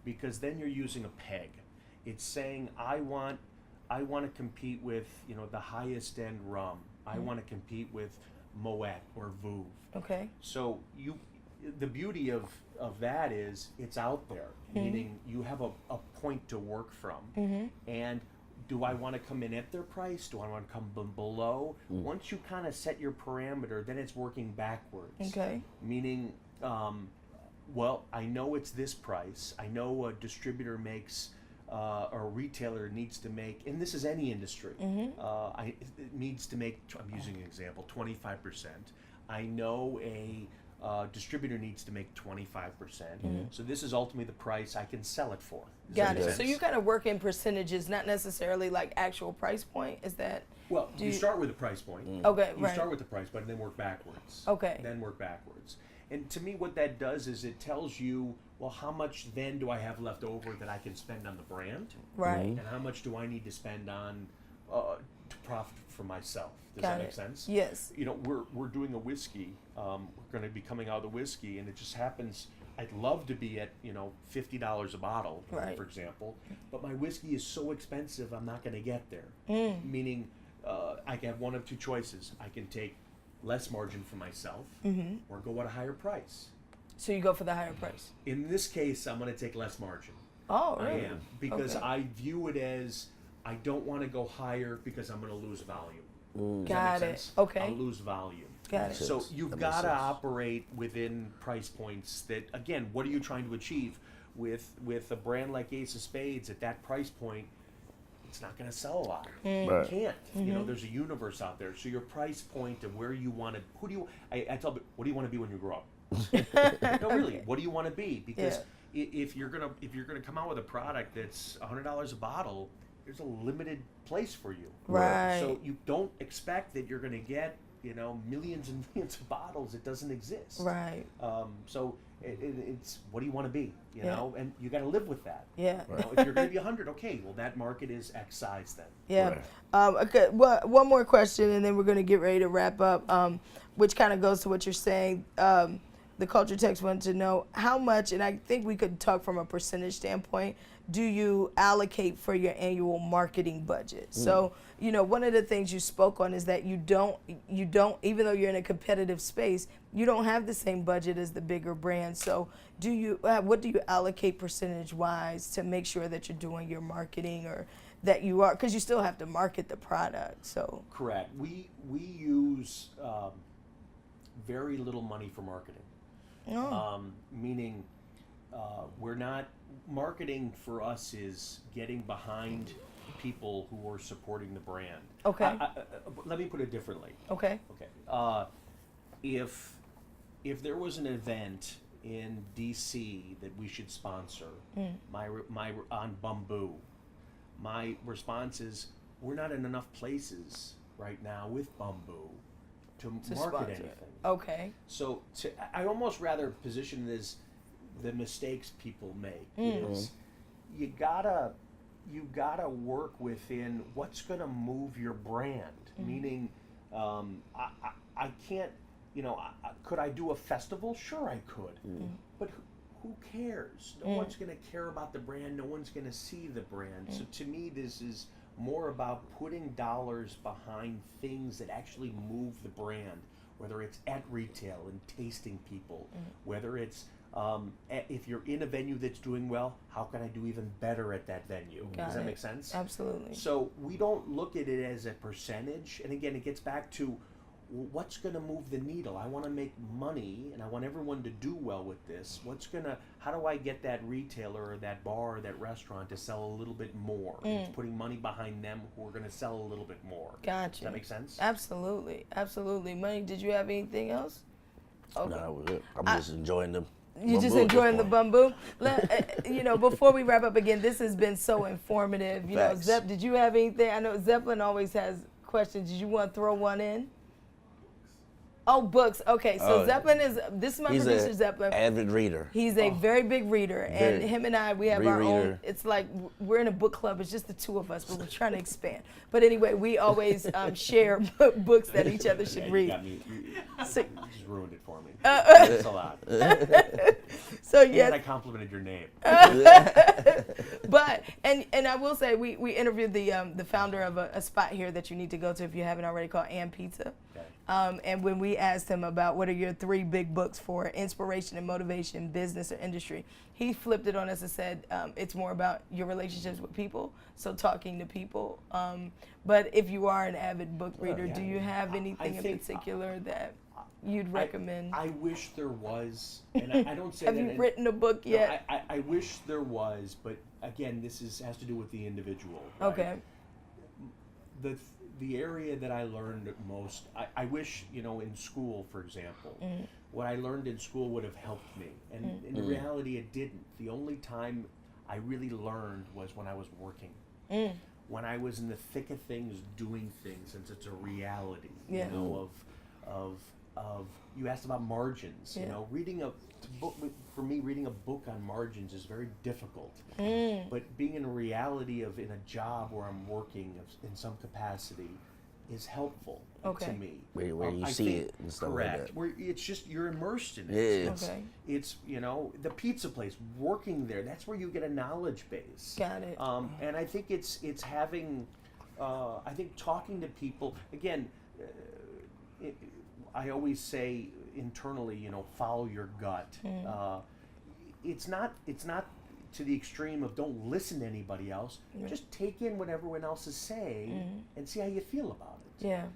Because then you're using a peg. It's saying, I want to compete with, the highest end rum. I want to compete with Moet or Vouv. okay, So the beauty of that is it's out there, meaning you have a point to work from. And do I want to come in at their price? Do I want to come below? Once you kind of set your parameter, then it's working backwards. okay, Meaning, well, I know it's this price. I know a distributor makes, or a retailer needs to make, and this is any industry, it needs to make, I'm using an example, 25%. I know a distributor needs to make 25%. So this is ultimately the price I can sell it for. Does that got make it. So sense? you kind of work in percentages, not necessarily like actual price point. Is that? Well, you start with a price point. Okay, You right. start with the price point and then work backwards. Okay. Then work backwards. And to me, what that does is it tells you, well, how much then do I have left over that I can spend on the brand? Right. And how much do I need to spend on to profit for myself? Does Got that make it. sense? Yes. We're doing a whiskey. We're going to be coming out of the whiskey, and it just happens. I'd love to be at $50 a bottle, Right. for example, but my whiskey is so expensive, I'm not going to get there. Meaning, I can have one of two choices. I can take less margin for myself, or go at a higher price. So you go for the higher price. In this case, I'm going to take less margin. Oh, I really? am, because Okay. I view it as, I don't want to go higher because I'm going to lose volume. Does Got that make it. sense? Okay. I'll lose volume. Got it. So sense. you've That makes got to sense. operate within price points that, again, what are you trying to achieve? With a brand like Ace of Spades at that price point, it's not going to sell a lot. Mm. You Right. can't. There's a universe out there. So your price point of where you want to, I tell people, what do you want to be when you grow up? No, really, what do you want to be? Because if you're gonna come out with a product that's $100 a bottle, there's a limited place for you. Right. So you don't expect that you're gonna get millions and millions of bottles. It doesn't exist. Right. So it's what do you want to be? Yeah. And you got to live with that. Yeah. If you're going to be 100, okay, well that market is X size then. Yeah. Right. Okay. Well, one more question, and then we're going to get ready to wrap up, which kind of goes to what you're saying. The Culturetects wanted to know how much, and I think we could talk from a percentage standpoint, do you allocate for your annual marketing budget? So, one of the things you spoke on is that you don't, even though you're in a competitive space, you don't have the same budget as the bigger brands. So what do you allocate percentage-wise to make sure that you're doing your marketing, or that you are, because you still have to market the product, so. Correct. We use very little money for marketing. Meaning we're not, marketing for us is getting behind people who are supporting the brand. Okay. Let me put it differently. Okay. Okay. If there was an event in DC that we should sponsor, my on BUMBU, my response is, we're not in enough places right now with BUMBU to market sponsor it. anything. Okay. So I almost rather position it as the mistakes people make. Is you gotta work within what's gonna move your brand. Meaning, I can't. Could I do a festival? Sure, I could. But who cares? No one's gonna care about the brand. No one's gonna see the brand. So to me, this is more about putting dollars behind things that actually move the brand, whether it's at retail and tasting people, whether it's if you're in a venue that's doing well, how can I do even better at that venue? Does that make sense? Absolutely. So we don't look at it as a percentage. And again, it gets back to what's going to move the needle. I want to make money, and I want everyone to do well with this. How do I get that retailer or that bar or that restaurant to sell a little bit more? It's putting money behind them who are going to sell a little bit more. Gotcha. Does that make sense? Absolutely. Absolutely. Money, did you have anything else? Okay. No, I'm just enjoying them. You just enjoying the BUMBU? Before we wrap up again, this has been so informative. Facts. Zepp, did you have anything? I know Zeppelin always has questions. Did you want to throw one in? Oh, books. Okay, so Zeppelin this is my producer, Zeppelin. Avid reader. He's a very big reader, and him and I, we have our own. It's like we're in a book club. It's just the two of us, but we're trying to expand. But anyway, we always share books that each other should read. You just ruined it for me. That's a lot. So yes, I complimented your name. But and I will say we interviewed the founder of a spot here that you need to go to if you haven't already, called And Pizza. Okay. And when we asked him about what are your 3 big books for inspiration and motivation, business or industry, he flipped it on us and said it's more about your relationships with people, so talking to people. But if you are an avid book reader, do you have anything in particular that you'd recommend? I wish there was, and I don't say have that. Have you written a book yet? No, I wish there was, but again, this has to do with the individual. Right? Okay. The area that I learned most, I wish, in school, for example, what I learned in school would have helped me. And in reality, it didn't. The only time I really learned was when I was working. When I was in the thick of things, doing things, since it's a reality, of you asked about margins. Reading a book, for me, reading a book on margins is very difficult. But being in a reality of in a job where I'm working in some capacity is helpful to me. Where you see it and stuff like that. Where it's just you're immersed in it. Yeah. It's the pizza place, working there. That's where you get a knowledge base. Got it. And I think it's having, I think talking to people again. I always say internally, follow your gut. It's not to the extreme of don't listen to anybody else. Just take in what everyone else is saying and see how you feel about it. Yeah.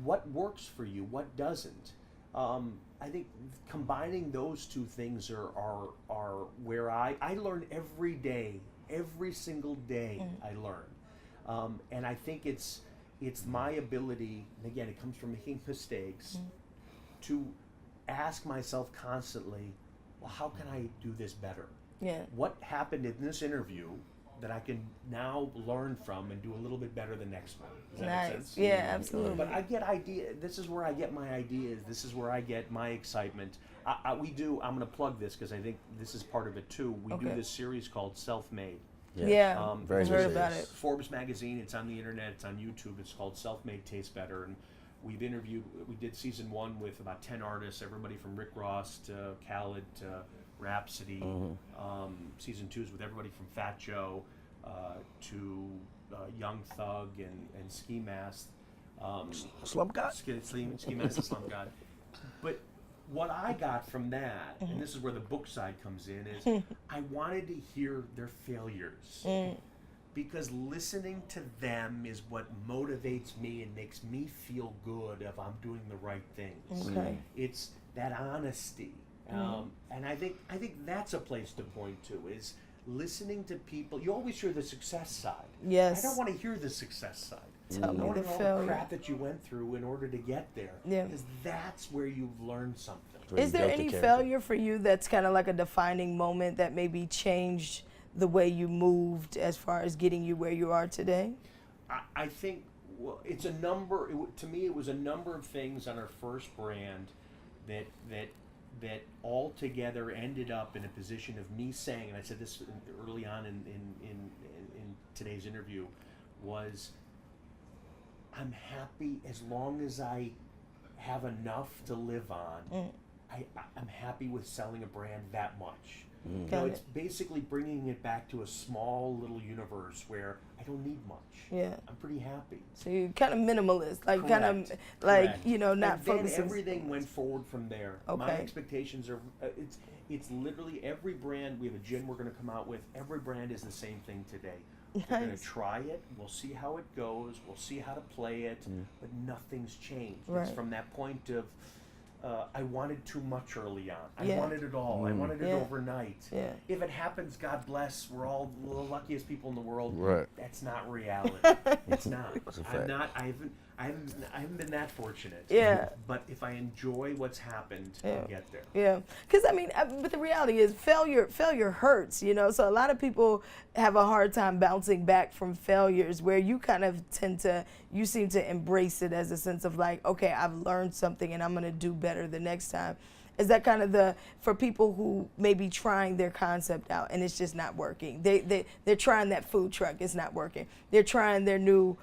What works for you, what doesn't. I think combining those two things are where I learn every day, every single day I learn. And I think it's my ability, and again, it comes from making mistakes, to ask myself constantly, well, how can I do this better? Yeah. What happened in this interview that I can now learn from and do a little bit better the next one? Does that make sense? Yeah, absolutely. But I get ideas. This is where I get my ideas. This is where I get my excitement. I'm going to plug this because I think this is part of it too. We do this series called Self-Made. Yeah, very heard about it. Forbes magazine, it's on the internet, it's on YouTube, it's called Self-Made Tastes Better, and we did season 1 with about 10 artists, everybody from Rick Ross to Khaled to Rhapsody. Season 2 is with everybody from Fat Joe to Young Thug and Ski Mask. Slump God? Ski Mask and Slump God. But what I got from that, and this is where the book side comes in, is I wanted to hear their failures. Because listening to them is what motivates me and makes me feel good if I'm doing the right things. It's that honesty. And I think that's a place to point to, is listening to people. You always hear the success side. Yes. I don't want to hear the success side. Tell me I want the to know all failure. the crap that you went through in order to get there. Yeah. Because that's where you've learned something. Is there any failure for you that's kind of like a defining moment that maybe changed the way you moved as far as getting you where you are today? I think, well, it's a number. To me, it was a number of things on our first brand that all together ended up in a position of me saying, and I said this early on in today's interview, was I'm happy as long as I have enough to live on. I'm happy with selling a brand that much. It's basically bringing it back to a small little universe where I don't need much. Yeah. I'm pretty happy. So you're kind of minimalist, like Correct. kind of like, Correct. not and then focusing. everything went forward from there. Okay. My expectations are, it's literally every brand. We have a gin we're going to come out with. Every brand is the same thing today. We're going to try it. We'll see how it goes. We'll see how to play it. But nothing's changed. Right. It's from that point of, I wanted too much early on. I wanted it all. I wanted it overnight. Yeah. If it happens, God bless. We're all the luckiest people in the world. Right. That's not reality. It's not. That's a fact. I haven't been that fortunate. Yeah. But if I enjoy what's happened, Yeah. I'll get there. Yeah, because I mean, but the reality is, failure hurts, you know. So a lot of people have a hard time bouncing back from failures. Where you kind of you seem to embrace it as a sense of like, okay, I've learned something, and I'm gonna do better the next time. Is that kind of for people who may be trying their concept out and it's just not working? They're trying that food truck, it's not working. They're trying their new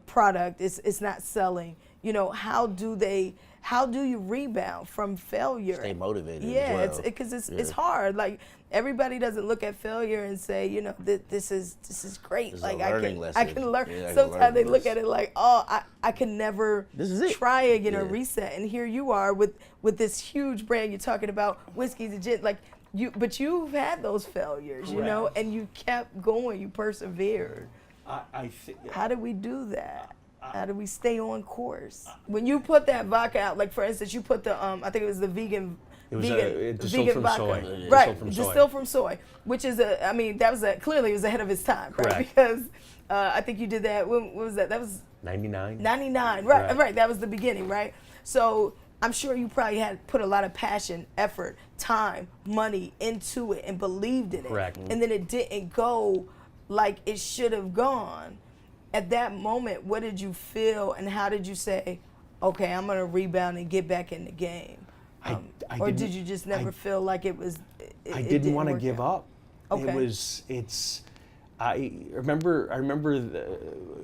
product, it's not selling. You know, how do you rebound from failure? Stay motivated. Yeah, as well. because it's hard. Like everybody doesn't look at failure and say, you know, this is great. This is like a learning lesson. I can learn. Yeah, I can Sometimes learn they from look this. at it like, oh, I can never This is it. try again or Yeah. reset. And here you are with this huge brand. You're talking about whiskeys and gin, like but you've had those failures, you know, Correct. and you kept going. You persevered. I think. How do we do that? How do we stay on course? When you put that vodka out, like for instance, you put the I think it was the vegan. It was vegan, distilled vegan from vodka. soy. Right, Distilled from soy. distilled from soy, which is clearly it was ahead of its time, right? Correct. Because I think you did that. When was that? That was 99. 99, right? Correct. Right. That was the beginning, right? So I'm sure you probably had put a lot of passion, effort, time, money into it, and believed in it. Correct. And then it didn't go like it should have gone. At that moment, what did you feel, and how did you say, okay, I'm gonna rebound and get back in the game? Or did you just never feel like it was? I didn't want to work give out? up. Okay. I remember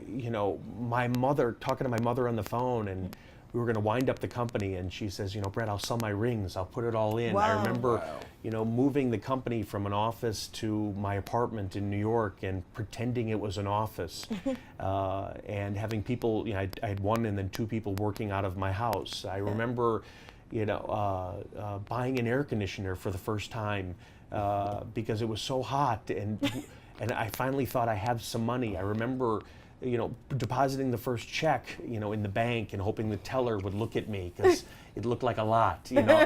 you know, my mother, talking to my mother on the phone, and we were going to wind up the company, and she says, you know, Brett, I'll sell my rings, I'll put it all in. I Wow. remember, you know, moving the company from an office to my apartment in New York and pretending it was an office, and having people, you know, I had one and then two people working out of my house. I remember, you know, buying an air conditioner for the first time because it was so hot, and I finally thought I have some money. I remember, you know, depositing the first check, you know, in the bank and hoping the teller would look at me because it looked like a lot, you know.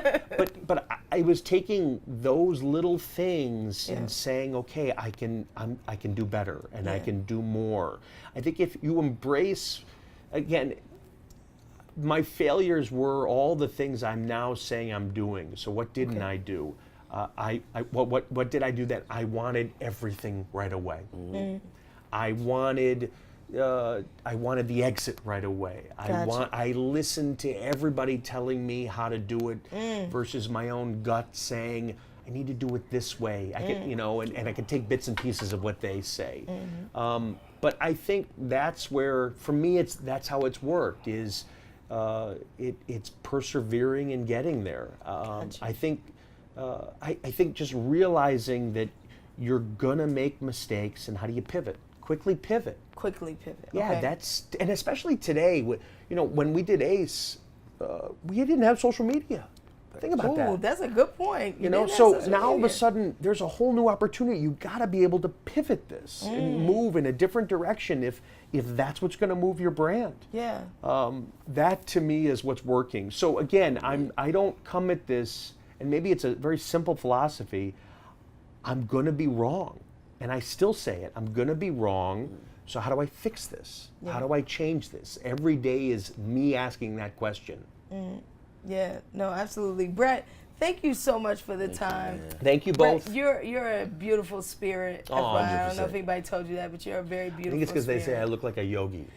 But I was taking those little things and saying, okay, I can do better and I can do more. I think if you embrace, again, my failures were all the things I'm now saying I'm doing. So what didn't I do? What did I do that I wanted everything right away? I wanted the exit right away. Gotcha. I listened to everybody telling me how to do it versus my own gut saying I need to do it this way. I can, you know, and I can take bits and pieces of what they say. But I think that's where, for me, that's how it's worked. Is it's persevering and getting there. Gotcha. I think just realizing that you're gonna make mistakes, and how do you pivot? Quickly pivot. Quickly pivot. Yeah, okay. and especially today, you know, when we did ACE, we didn't have social media. Think about Ooh, that. that's a good point. You know, didn't have so social now all of a media. sudden there's a whole new opportunity. You got to be able to pivot this and move in a different direction if that's what's going to move your brand. Yeah. That to me is what's working. So again, I don't come at this, and maybe it's a very simple philosophy. I'm going to be wrong, and I still say it. I'm going to be wrong. So how do I fix this? Yeah. How do I change this? Every day is me asking that question. Yeah, no, absolutely. Brett, thank you so much for the time. Thank you Brett, both. you're a beautiful spirit. Oh, FYI. I don't know 100%. if anybody told you that, but you're a very beautiful I think it's because they say I spirit. look like a yogi.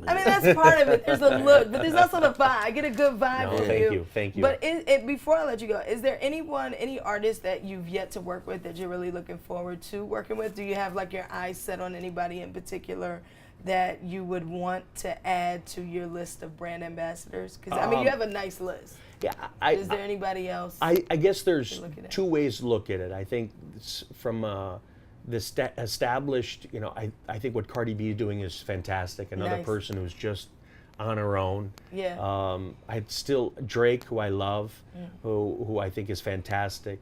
I mean, that's part of it. There's a look, but there's also the vibe. I get a good vibe No, from thank you. you, thank you. But before I let you go, is there any artist that you've yet to work with that you're really looking forward to working with? Do you have like your eyes set on anybody in particular that you would want to add to your list of brand ambassadors? Because I mean, you have a nice list. Yeah, Is there anybody else? I guess there's you're looking at? two ways to look at it. I think from the established, you know, I think what Cardi B is doing is fantastic. Another Nice. person who's just on her own. Yeah. I'd still Drake, who I love, who I think is fantastic.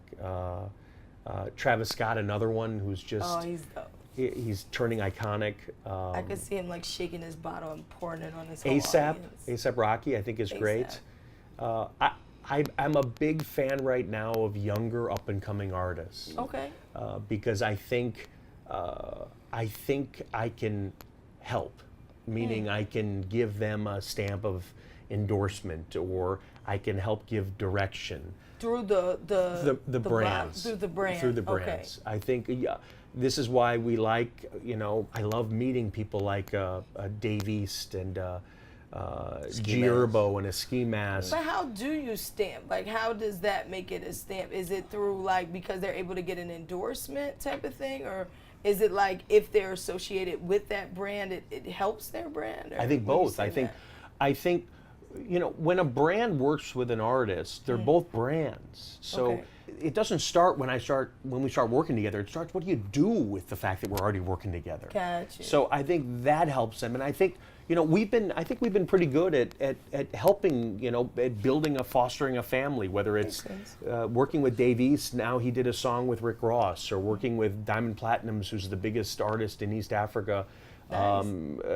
Travis Scott, another one who's just Oh, he's dope. he's turning iconic. I could see him like shaking his bottle and pouring it on his whole ASAP, audience. ASAP Rocky, I think is great. I'm a big fan right now of younger up and coming artists. Okay. Because I think I can help. meaning I can give them a stamp of endorsement, or I can help give direction. Through the brands. Through the brand. Through the brands. I think this is why we like, I love meeting people like Dave East and Gierbo and a Ski Mask. But how do you stamp? Like, how does that make it a stamp? Is it through, like, because they're able to get an endorsement type of thing? Or is it like if they're associated with that brand, it helps their brand? Or I think both. I think, when a brand works with an artist, they're both brands. So it doesn't start when we start working together. It starts, what do you do with the fact that we're already working together? Gotcha. So I think that helps them. And I think, we've been pretty good at helping, at fostering a family, whether it's working with Dave East. Now he did a song with Rick Ross, or working with Diamond Platnumz, who's the biggest artist in East Africa. Nice.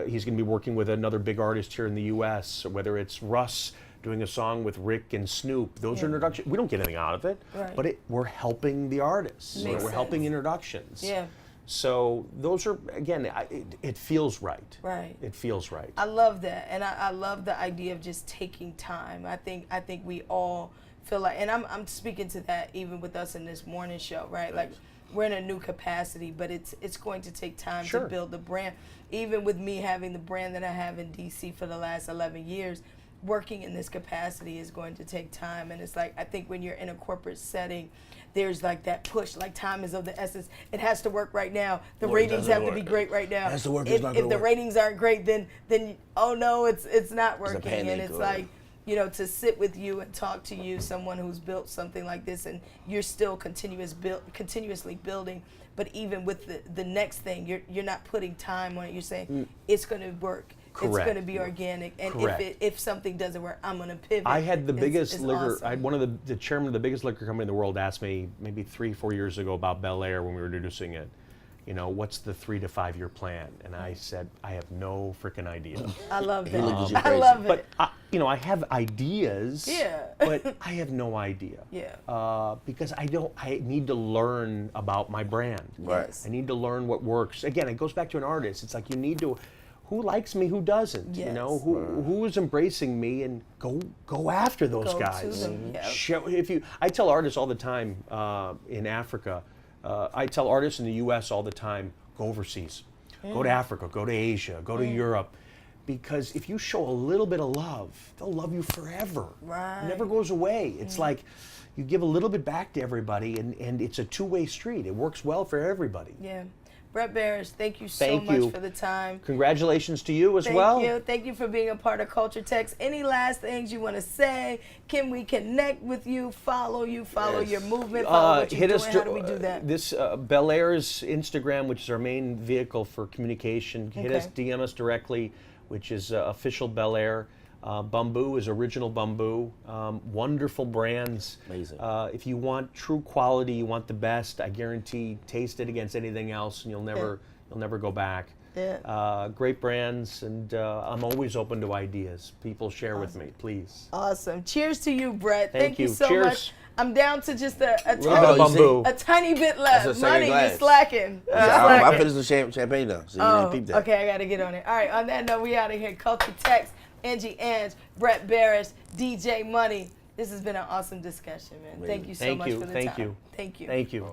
He's going to be working with another big artist here in the U.S., whether it's Russ doing a song with Rick and Snoop. Those are introductions. We don't get anything out of it, but we're helping the artists. We're helping introductions. Yeah. So those are, again, it feels right. Right. It feels right. I love that, and I love the idea of just taking time. I think we all feel like, and I'm speaking to that even with us in this morning show, right? Like, we're in a new capacity, but it's going to take time to build the brand. Even with me having the brand that I have in DC for the last 11 years, working in this capacity is going to take time. And it's like, I think when you're in a corporate setting, there's like that push, like time is of the essence. It has to work right now. The ratings have to be great right now. If the ratings aren't great, then oh no, it's not working. And it's like, to sit with you and talk to you, someone who's built something like this, and you're still continuously building, but even with the next thing, you're not putting time on it. You're saying it's going to work. Correct. It's going to be organic, and if something doesn't work, I'm going to pivot. I had the biggest liquor. Awesome. I had one of the chairman of the biggest liquor company in the world asked me maybe 3-4 years ago about Belaire when we were introducing it. What's the 3 to 5 year plan? And I said, I have no freaking idea. I love that. I love it. But I have ideas. Yeah. But I have no idea. Yeah. Because I need to learn about my brand. Right. Yes. I need to learn what works. Again, it goes back to an artist. It's like you need to. Who likes me? Who doesn't? Yes. Who is embracing me, and go after those guys. Yep. I tell artists all the time in Africa. I tell artists in the U.S. all the time, go overseas, go to Africa, go to Asia, go to Europe, because if you show a little bit of love, they'll love you forever. Right. It never goes away. It's like you give a little bit back to everybody, and it's a two-way street. It works well for everybody. Yeah. Brett Berish, thank you so much for the time. Congratulations to you as well. Thank you. Thank you for being a part of Culturetects. Any last things you want to say? Can we connect with you, follow your movement, follow what you're doing? How do we do that? This Belaire's Instagram, which is our main vehicle for communication. Hit us, DM us directly, which is official Belaire. BUMBU is original BUMBU. Wonderful brands. Amazing. If you want true quality, you want the best, I guarantee, taste it against anything else, and you'll never go back. Yeah. Great brands, and I'm always open to ideas. People share with me, please. Awesome. Cheers to you, Brett. Thank you so Cheers. much. I'm down to just a tiny bit left. Money, you're slacking. I finished the champagne though, so you didn't peep that. Okay, I got to get on it. All right, on that note, we out of here. Culturetects, Angie Ange, Brett Berish, DJ Money. This has been an awesome discussion, man. Thank you so much for the time. Thank you. Thank you. Thank you.